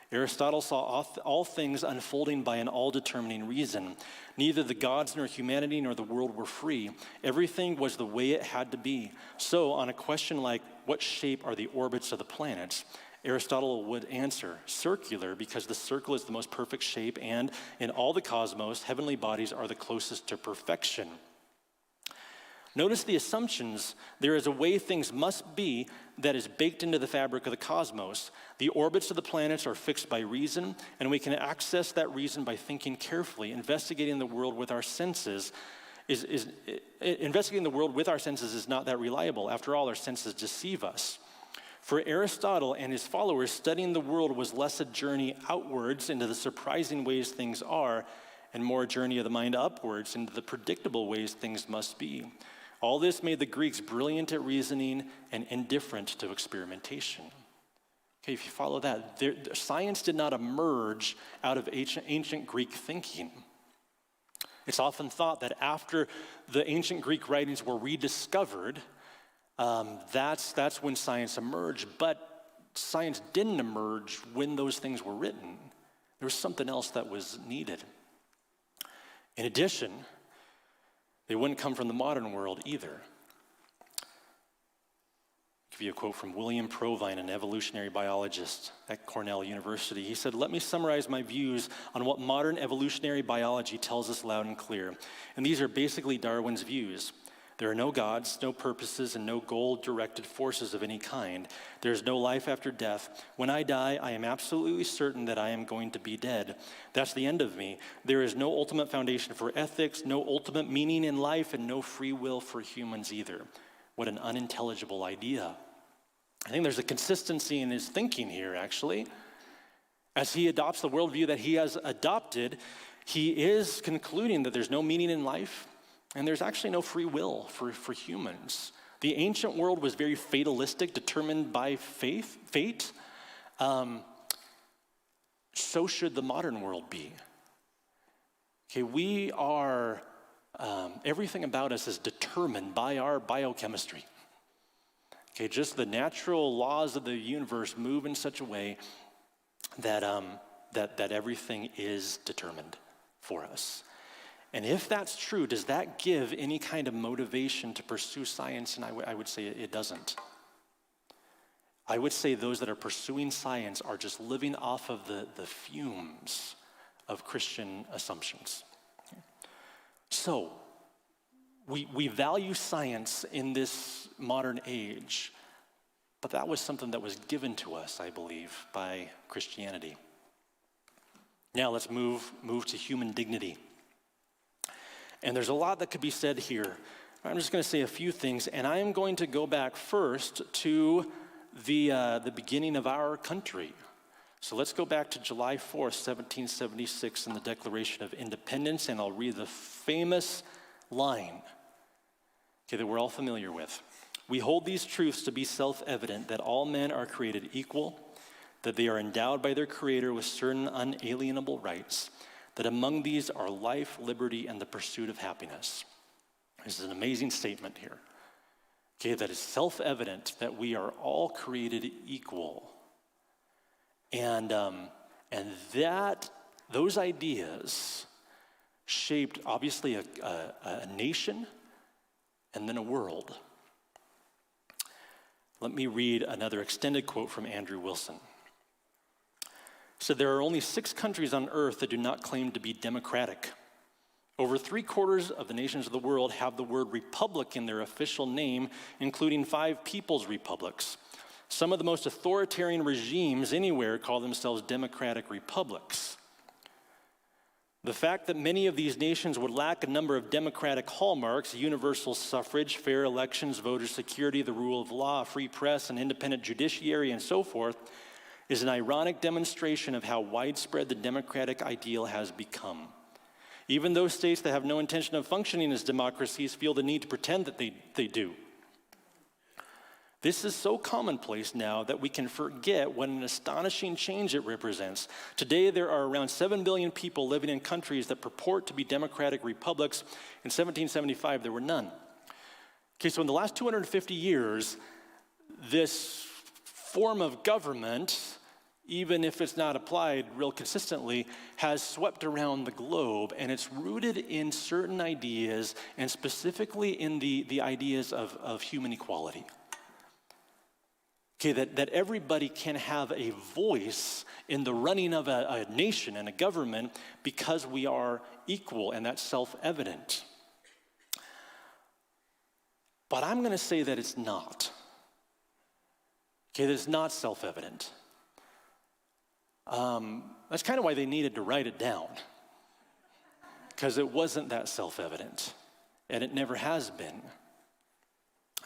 Aristotle saw all things unfolding by an all-determining reason. Neither the gods nor humanity nor the world were free. Everything was the way it had to be. So on a question like, what shape are the orbits of the planets? Aristotle would answer, circular, because the circle is the most perfect shape, and in all the cosmos, heavenly bodies are the closest to perfection. Notice the assumptions. There is a way things must be that is baked into the fabric of the cosmos. The orbits of the planets are fixed by reason, and we can access that reason by thinking carefully. Investigating the world with our senses investigating the world with our senses is not that reliable. After all, our senses deceive us. For Aristotle and his followers, studying the world was less a journey outwards into the surprising ways things are, and more a journey of the mind upwards into the predictable ways things must be. All this made the Greeks brilliant at reasoning and indifferent to experimentation. Okay, if you follow that, science did not emerge out of ancient Greek thinking. It's often thought that after the ancient Greek writings were rediscovered, that's when science emerged, but science didn't emerge when those things were written. There was something else that was needed. In addition, they wouldn't come from the modern world either. I'll give you a quote from William Provine, an evolutionary biologist at Cornell University. He said, "Let me summarize my views on what modern evolutionary biology tells us loud and clear. And these are basically Darwin's views. There are no gods, no purposes, and no goal-directed forces of any kind. There is no life after death. When I die, I am absolutely certain that I am going to be dead. That's the end of me. There is no ultimate foundation for ethics, no ultimate meaning in life, and no free will for humans either." What an unintelligible idea. I think there's a consistency in his thinking here, actually. As he adopts the worldview that he has adopted, he is concluding that there's no meaning in life, and there's actually no free will for humans. The ancient world was very fatalistic, determined by fate. So should the modern world be. Okay, we are, everything about us is determined by our biochemistry. Okay, just the natural laws of the universe move in such a way that everything is determined for us. And if that's true, does that give any kind of motivation to pursue science? And I would say it doesn't. I would say those that are pursuing science are just living off of the fumes of Christian assumptions. So, we value science in this modern age, but that was something that was given to us, I believe, by Christianity. Now let's move to human dignity. And there's a lot that could be said here. I'm just going to say a few things, and I am going to go back first to the beginning of our country. So let's go back to July 4th, 1776, in the Declaration of Independence, and I'll read the famous line, okay, that we're all familiar with. "We hold these truths to be self-evident, that all men are created equal, that they are endowed by their Creator with certain unalienable rights, that among these are life, liberty, and the pursuit of happiness." This is an amazing statement here. Okay, that is self-evident that we are all created equal. And that those ideas shaped obviously a nation, and then a world. Let me read another extended quote from Andrew Wilson. He said, "There are only 6 countries on earth that do not claim to be democratic. Over 3/4 of the nations of the world have the word republic in their official name, including 5 people's republics. Some of the most authoritarian regimes anywhere call themselves democratic republics. The fact that many of these nations would lack a number of democratic hallmarks, universal suffrage, fair elections, voter security, the rule of law, a free press, an independent judiciary, and so forth, is an ironic demonstration of how widespread the democratic ideal has become. Even those states that have no intention of functioning as democracies feel the need to pretend that they do. This is so commonplace now that we can forget what an astonishing change it represents. Today, there are around 7 billion people living in countries that purport to be democratic republics. In 1775, there were none." Okay, so in the last 250 years, this form of government, even if it's not applied real consistently, has swept around the globe, and it's rooted in certain ideas, and specifically in the ideas of human equality. Okay, that everybody can have a voice in the running of a nation and a government because we are equal, and that's self-evident. But I'm going to say that it's not. Okay, that it's not self-evident. That's kind of why they needed to write it down, because it wasn't that self-evident, and it never has been.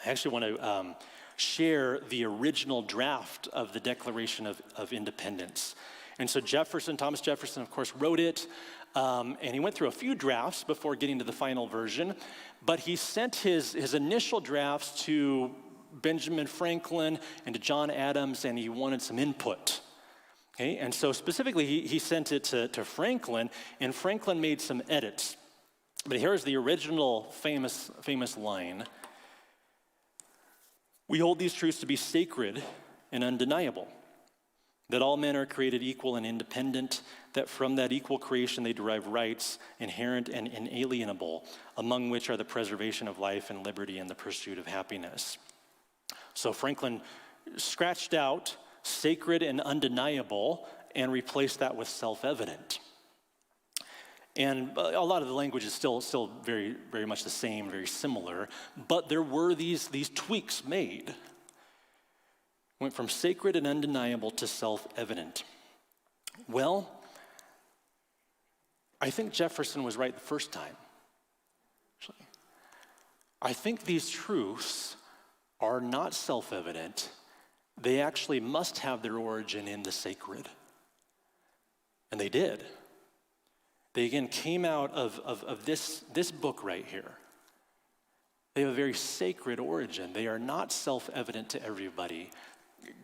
I actually want to share the original draft of the Declaration of Independence. And so Thomas Jefferson, of course, wrote it, and he went through a few drafts before getting to the final version, but he sent his initial drafts to Benjamin Franklin and to John Adams, and he wanted some input. Okay, and so specifically he sent it to Franklin, and Franklin made some edits. But here's the original famous line. "We hold these truths to be sacred and undeniable, that all men are created equal and independent, that from that equal creation they derive rights inherent and inalienable, among which are the preservation of life and liberty and the pursuit of happiness." So Franklin scratched out sacred and undeniable and replaced that with self-evident. And a lot of the language is still very, very much the same, very similar, but there were these tweaks made. Went from sacred and undeniable to self-evident. Well, I think Jefferson was right the first time. Actually, I think these truths are not self-evident. They actually must have their origin in the sacred. And they did. They again came out of this book right here. They have a very sacred origin. They are not self-evident to everybody.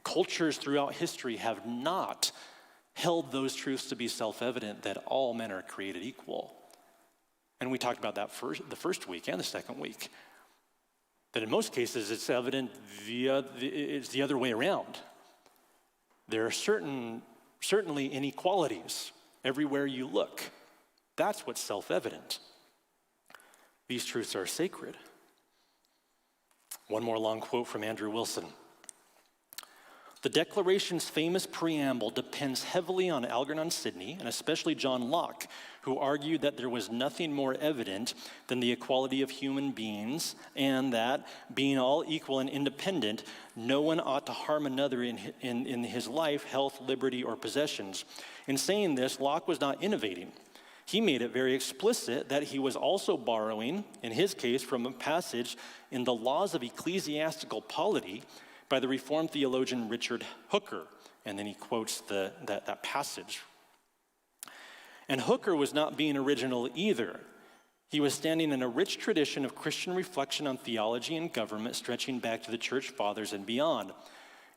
Cultures throughout history have not held those truths to be self-evident, that all men are created equal. And we talked about that the first week and the second week. That in most cases it's evident it's the other way around. There are certainly inequalities everywhere you look. That's what's self-evident. These truths are sacred. One more long quote from Andrew Wilson. "The Declaration's famous preamble depends heavily on Algernon Sidney, and especially John Locke, who argued that there was nothing more evident than the equality of human beings, and that, being all equal and independent, no one ought to harm another in his life, health, liberty, or possessions. In saying this, Locke was not innovating. He made it very explicit that he was also borrowing, in his case, from a passage in the Laws of Ecclesiastical Polity by the Reformed theologian Richard Hooker." And then he quotes that passage. And Hooker was not being original either. He was standing in a rich tradition of Christian reflection on theology and government stretching back to the church fathers and beyond.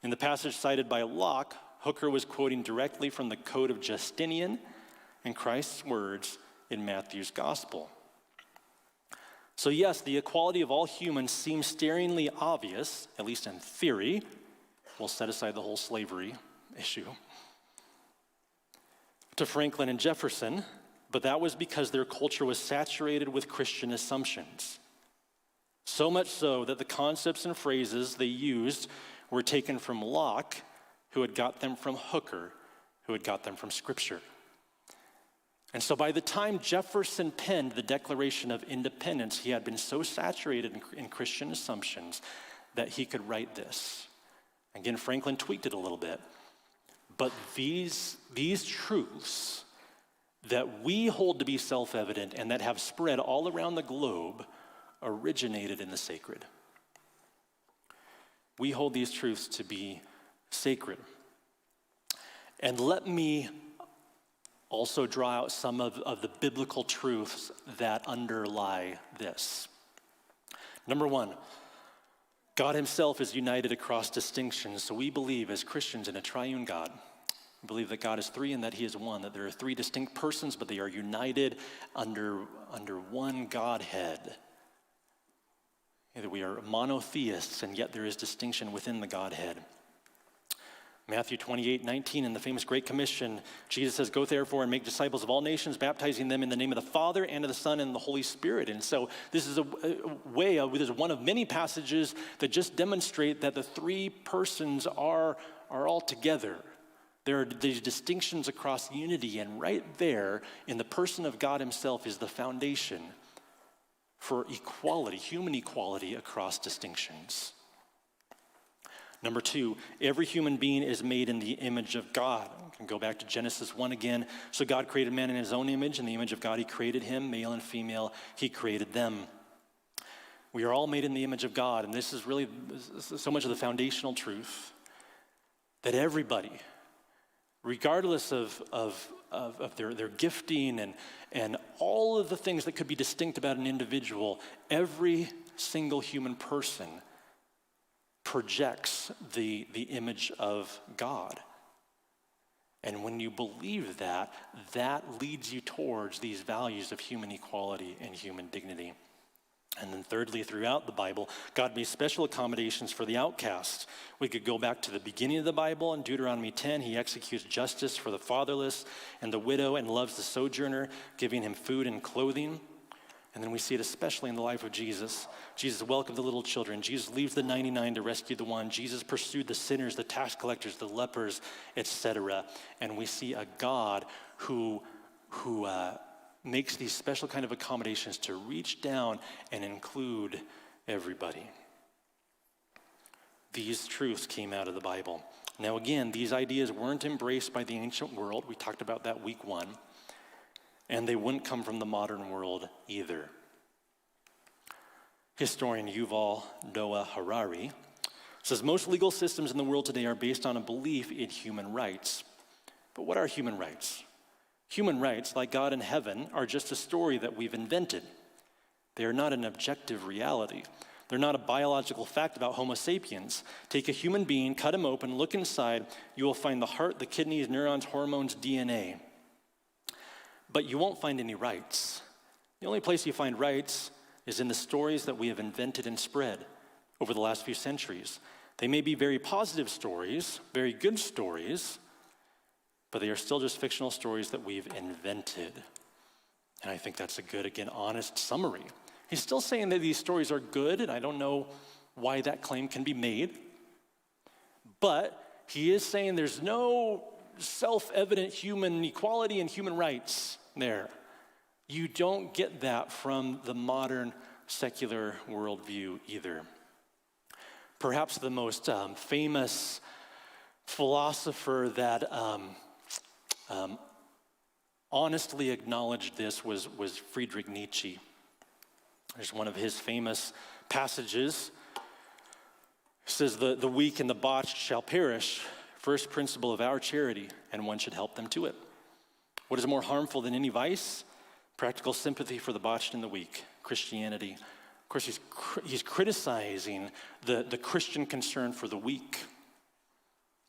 In the passage cited by Locke, Hooker was quoting directly from the Code of Justinian and Christ's words in Matthew's gospel. So yes, the equality of all humans seems staringly obvious, at least in theory. We'll set aside the whole slavery issue. To Franklin and Jefferson, but that was because their culture was saturated with Christian assumptions. So much so that the concepts and phrases they used were taken from Locke, who had got them from Hooker, who had got them from Scripture. And so by the time Jefferson penned the Declaration of Independence, he had been so saturated in Christian assumptions that he could write this. Again, Franklin tweaked it a little bit. But these truths that we hold to be self-evident and that have spread all around the globe originated in the sacred. We hold these truths to be sacred. And let me also draw out some of the biblical truths that underlie this. Number one, God himself is united across distinctions, so we believe as Christians in a triune God. We believe that God is three and that he is one, that there are three distinct persons, but they are united under one Godhead. That we are monotheists, and yet there is distinction within the Godhead. Matthew 28:19 in the famous Great Commission, Jesus says, "Go therefore and make disciples of all nations, baptizing them in the name of the Father and of the Son and of the Holy Spirit." And so this is this is one of many passages that just demonstrate that the three persons are all together. There are these distinctions across unity, and right there in the person of God himself is the foundation for equality, human equality across distinctions. Number two, every human being is made in the image of God. We can go back to Genesis 1 again. So God created man in his own image. In the image of God, he created him, male and female, he created them. We are all made in the image of God, and this is really so much of the foundational truth that everybody, regardless of their gifting and all of the things that could be distinct about an individual, every single human person projects the image of God. And when you believe that, that leads you towards these values of human equality and human dignity. And then thirdly, throughout the Bible, God made special accommodations for the outcast. We could go back to the beginning of the Bible. In Deuteronomy 10, he executes justice for the fatherless and the widow and loves the sojourner, giving him food and clothing. And then we see it especially in the life of Jesus. Jesus welcomed the little children. Jesus leaves the 99 to rescue the one. Jesus pursued the sinners, the tax collectors, the lepers, etc. And we see a God who makes these special kind of accommodations to reach down and include everybody. These truths came out of the Bible. Now again, these ideas weren't embraced by the ancient world. We talked about that week 1. And they wouldn't come from the modern world either. Historian Yuval Noah Harari says most legal systems in the world today are based on a belief in human rights. But what are human rights? Human rights, like God in heaven, are just a story that we've invented. They are not an objective reality. They're not a biological fact about Homo sapiens. Take a human being, cut him open, look inside, you will find the heart, the kidneys, neurons, hormones, DNA. But you won't find any rights. The only place you find rights is in the stories that we have invented and spread over the last few centuries. They may be very positive stories, very good stories, but they are still just fictional stories that we've invented. And I think that's a good, again, honest summary. He's still saying that these stories are good, and I don't know why that claim can be made. But he is saying there's no self-evident human equality and human rights there. You don't get that from the modern secular worldview either. Perhaps the most famous philosopher that honestly acknowledged this was Friedrich Nietzsche. There's one of his famous passages. It says, the weak and the botched shall perish. First principle of our charity, and one should help them to it. What is more harmful than any vice? Practical sympathy for the botched and the weak. Christianity. Of course, he's criticizing the Christian concern for the weak,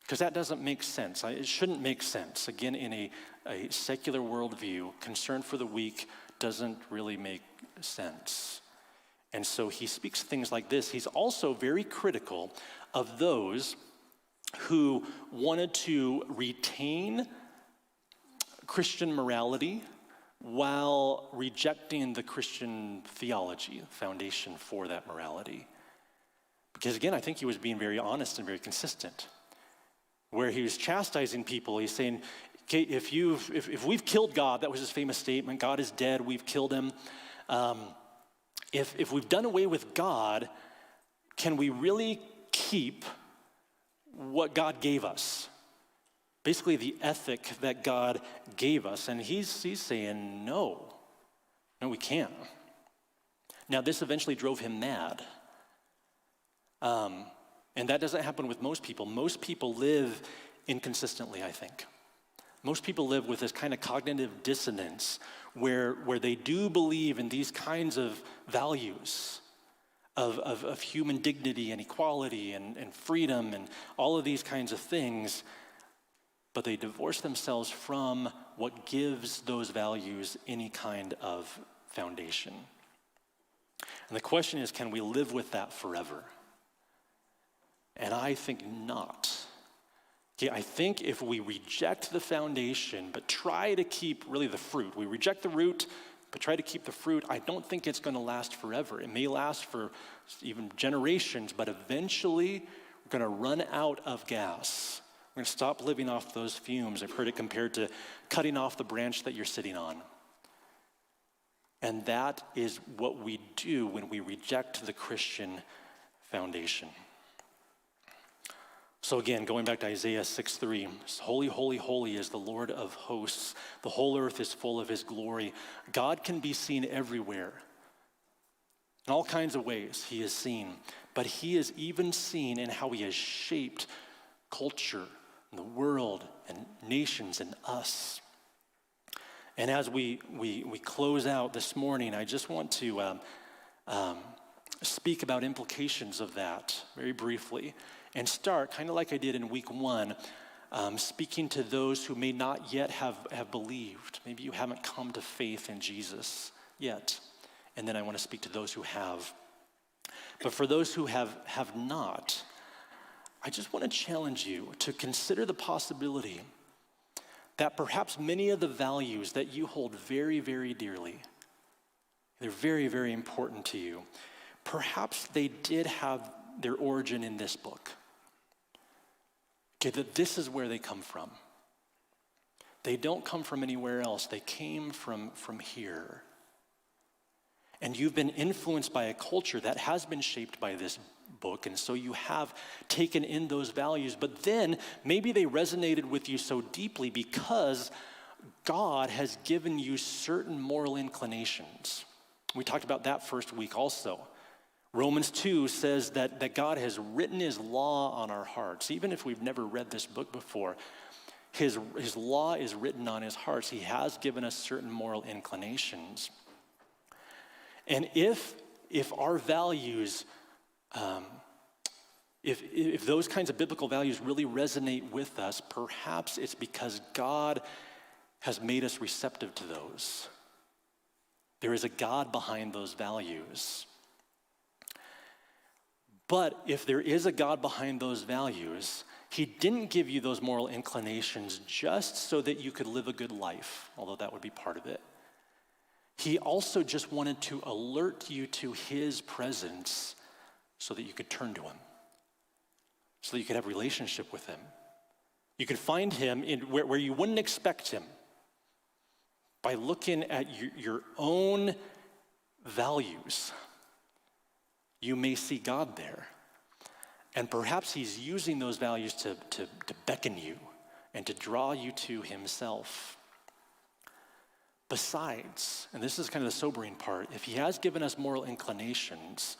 because that doesn't make sense. It shouldn't make sense. Again, in a secular worldview, concern for the weak doesn't really make sense. And so he speaks things like this. He's also very critical of those who wanted to retain Christian morality, while rejecting the Christian theology, foundation for that morality. Because again, I think he was being very honest and very consistent. Where he was chastising people, he's saying, okay, if we've killed God, that was his famous statement, God is dead, we've killed him. If we've done away with God, can we really keep what God gave us? Basically the ethic that God gave us. And he's saying, no, we can't. Now this eventually drove him mad. And that doesn't happen with most people. Most people live inconsistently, I think. Most people live with this kind of cognitive dissonance where they do believe in these kinds of values of human dignity and equality and freedom and all of these kinds of things, but they divorce themselves from what gives those values any kind of foundation. And the question is, can we live with that forever? And I think not. Okay, I think if we reject the foundation, but try to keep really the fruit, we reject the root, but try to keep the fruit, I don't think it's going to last forever. It may last for even generations, but eventually we're going to run out of gas. We're going to stop living off those fumes. I've heard it compared to cutting off the branch that you're sitting on. And that is what we do when we reject the Christian foundation. So again, going back to Isaiah 6:3, holy, holy, holy is the Lord of hosts. The whole earth is full of his glory. God can be seen everywhere. In all kinds of ways he is seen. But he is even seen in how he has shaped culture and the world and nations and us. And as we close out this morning, I just want to speak about implications of that very briefly. And start, kind of like I did in week 1, speaking to those who may not yet have believed. Maybe you haven't come to faith in Jesus yet. And then I want to speak to those who have. But for those who have not, I just want to challenge you to consider the possibility that perhaps many of the values that you hold very, very dearly, they're very, very important to you, perhaps they did have their origin in this book. Okay, that this is where they come from. They don't come from anywhere else. They came from here. And you've been influenced by a culture that has been shaped by this book, and so you have taken in those values, but then maybe they resonated with you so deeply because God has given you certain moral inclinations. We talked about that first week also. Romans 2 says that God has written his law on our hearts. Even if we've never read this book before, his law is written on his hearts. He has given us certain moral inclinations. And if our values, if those kinds of biblical values really resonate with us, perhaps it's because God has made us receptive to those. There is a God behind those values. But if there is a God behind those values, he didn't give you those moral inclinations just so that you could live a good life, although that would be part of it. He also just wanted to alert you to his presence so that you could turn to him, so that you could have a relationship with him. You could find him in where you wouldn't expect him by looking at your own values. You may see God there. And perhaps he's using those values to beckon you and to draw you to himself. Besides, and this is kind of the sobering part, if he has given us moral inclinations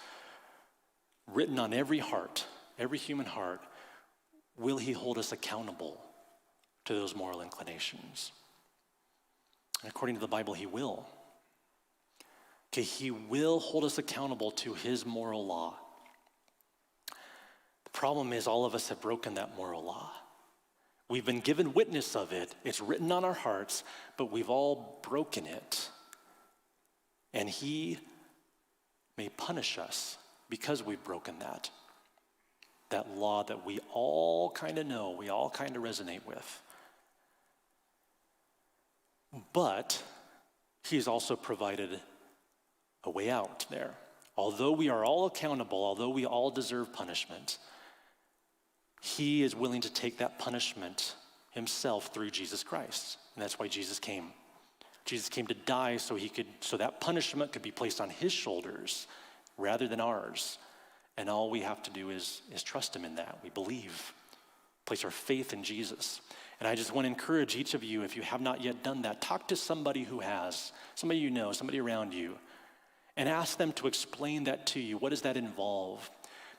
written on every heart, every human heart, will he hold us accountable to those moral inclinations? And according to the Bible, he will. Okay, he will hold us accountable to his moral law. The problem is all of us have broken that moral law. We've been given witness of it. It's written on our hearts, but we've all broken it. And he may punish us because we've broken that law that we all kind of know, we all kind of resonate with. But he has also provided a way out there. Although we are all accountable, although we all deserve punishment, he is willing to take that punishment himself through Jesus Christ. And that's why Jesus came. Jesus came to die so that punishment could be placed on his shoulders rather than ours. And all we have to do is trust him in that. We believe, place our faith in Jesus. And I just want to encourage each of you, if you have not yet done that, talk to somebody who has, somebody you know, somebody around you, and ask them to explain that to you. What does that involve?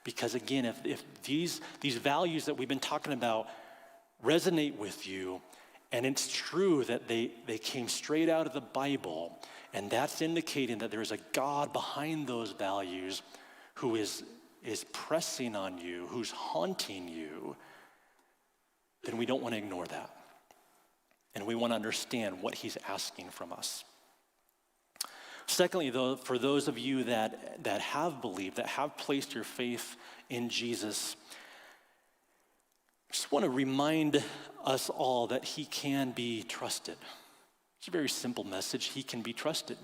Because again, if these values that we've been talking about resonate with you, and it's true that they came straight out of the Bible, and that's indicating that there is a God behind those values who is pressing on you, who's haunting you, then we don't want to ignore that. And we want to understand what he's asking from us. Secondly, though, for those of you that have believed, that have placed your faith in Jesus, I just want to remind us all that he can be trusted. It's a very simple message. He can be trusted.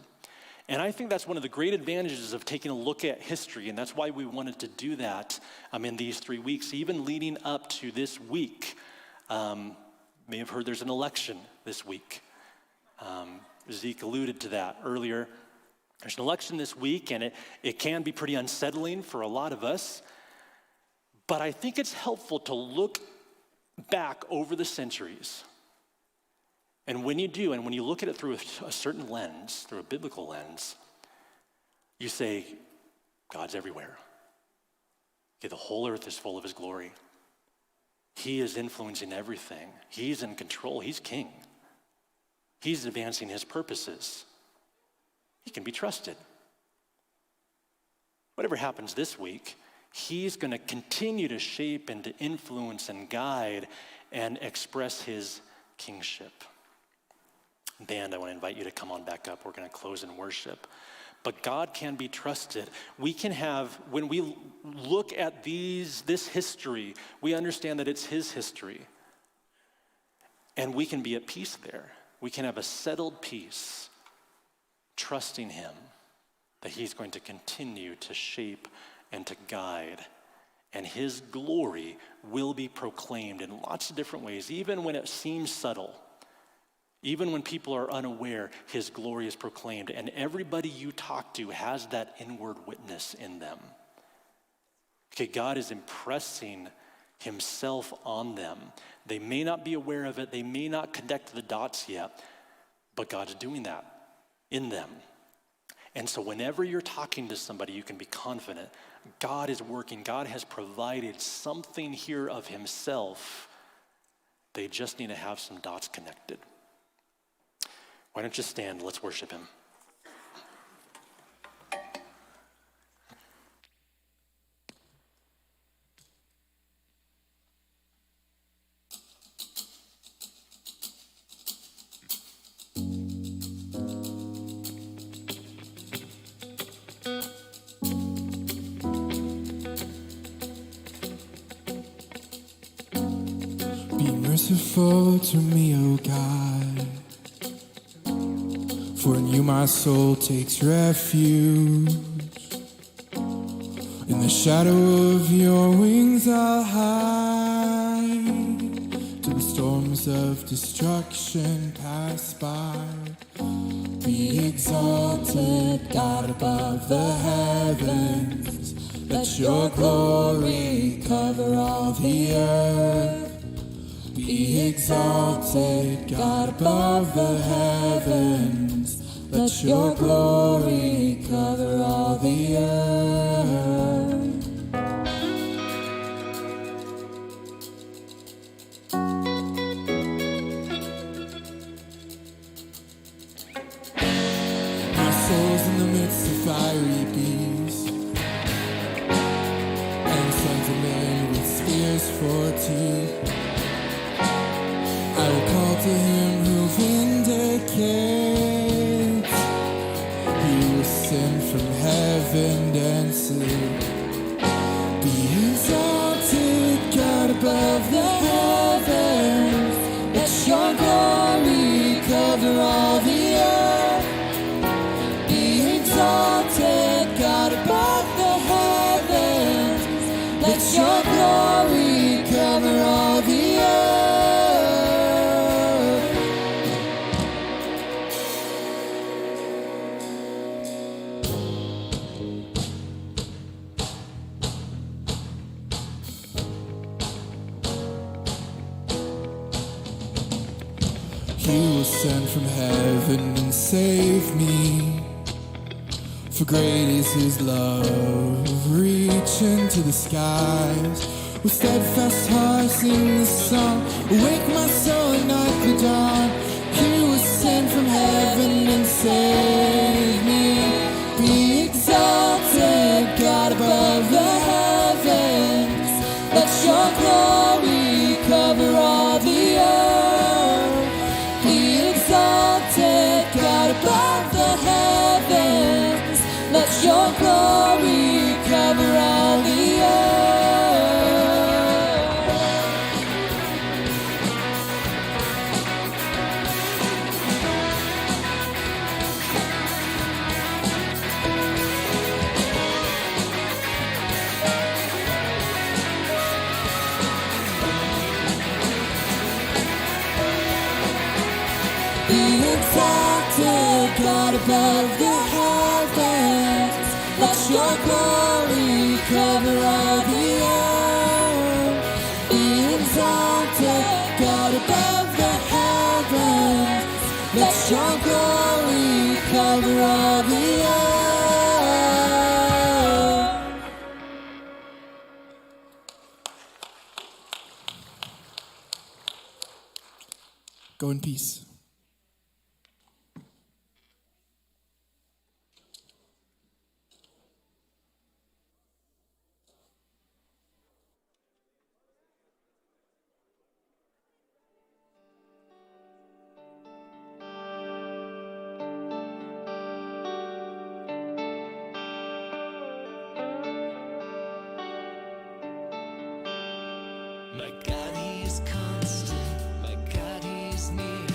And I think that's one of the great advantages of taking a look at history, and that's why we wanted to do that in these 3 weeks, even leading up to this week. May have heard there's an election this week. Zeke alluded to that earlier. There's an election this week, and it can be pretty unsettling for a lot of us. But I think it's helpful to look back over the centuries. And when you do, and when you look at it through a certain lens, through a biblical lens, you say, God's everywhere. Okay, the whole earth is full of his glory. He is influencing everything. He's in control. He's king. He's advancing his purposes. He can be trusted. Whatever happens this week, he's going to continue to shape and to influence and guide and express his kingship. Band, I want to invite you to come on back up. We're going to close in worship. But God can be trusted. We can have, when we look at this history, we understand that it's his history. And we can be at peace there. We can have a settled peace, trusting him that he's going to continue to shape and to guide. And his glory will be proclaimed in lots of different ways, even when it seems subtle. Even when people are unaware, his glory is proclaimed. And everybody you talk to has that inward witness in them. Okay, God is impressing himself on them. They may not be aware of it. They may not connect the dots yet. But God's doing that in them. And so whenever you're talking to somebody, you can be confident. God is working. God has provided something here of himself. They just need to have some dots connected. Why don't you stand? Let's worship him. Be merciful to me, O God. For in you my soul takes refuge. In the shadow of your wings I'll hide, till the storms of destruction pass by. Be exalted, God above the heavens. Let your glory cover all the earth. Be exalted, God above the heavens. Let your glory cover all the earth. My soul's in the midst of fiery beasts, and sons of men with spears for teeth. I will call to him who vindicates. He will send from heaven and say, be exalted, God above the heavens. Let your glory cover all the earth. descend from heaven and save me. For great is his love, reaching to the skies. With steadfast heart sing this song, awake my soul, ignite the dawn. He was sent from heaven and save me. Be exalted, God above the heavens. Let your glory cover all the earth. Be exalted, God above the heavens. Let your glory cover all the earth. Be exalted, God above the heavens. Let your glory cover all the earth. Be exalted, God above the heavens. Let your glory cover all the earth. Go in peace. My God, He is constant. My God, He is near.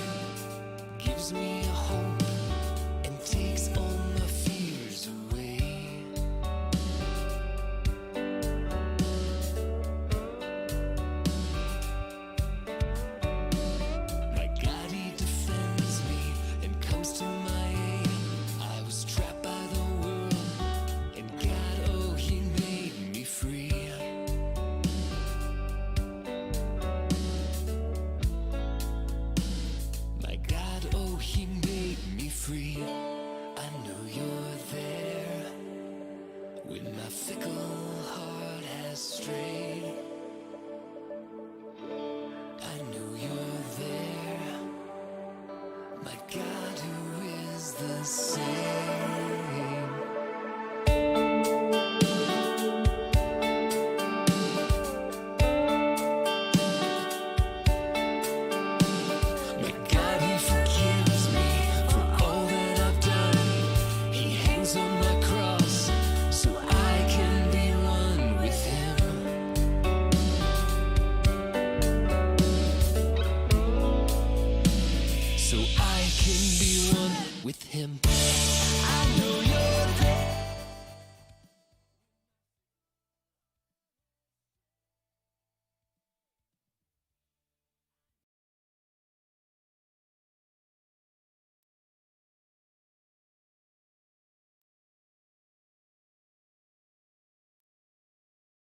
Gives me a hope and takes all my fears away. My God, He defends me and comes to my aid. I was trapped by the world, and God, oh, He made me free. My God, oh, He made me free. I know you're there when my fickle heart has strayed. I know you're there, my God, who is the same. My God, He forgives me for all that I've done. He hangs on my cross so I can be one with Him. So I can be one with Him.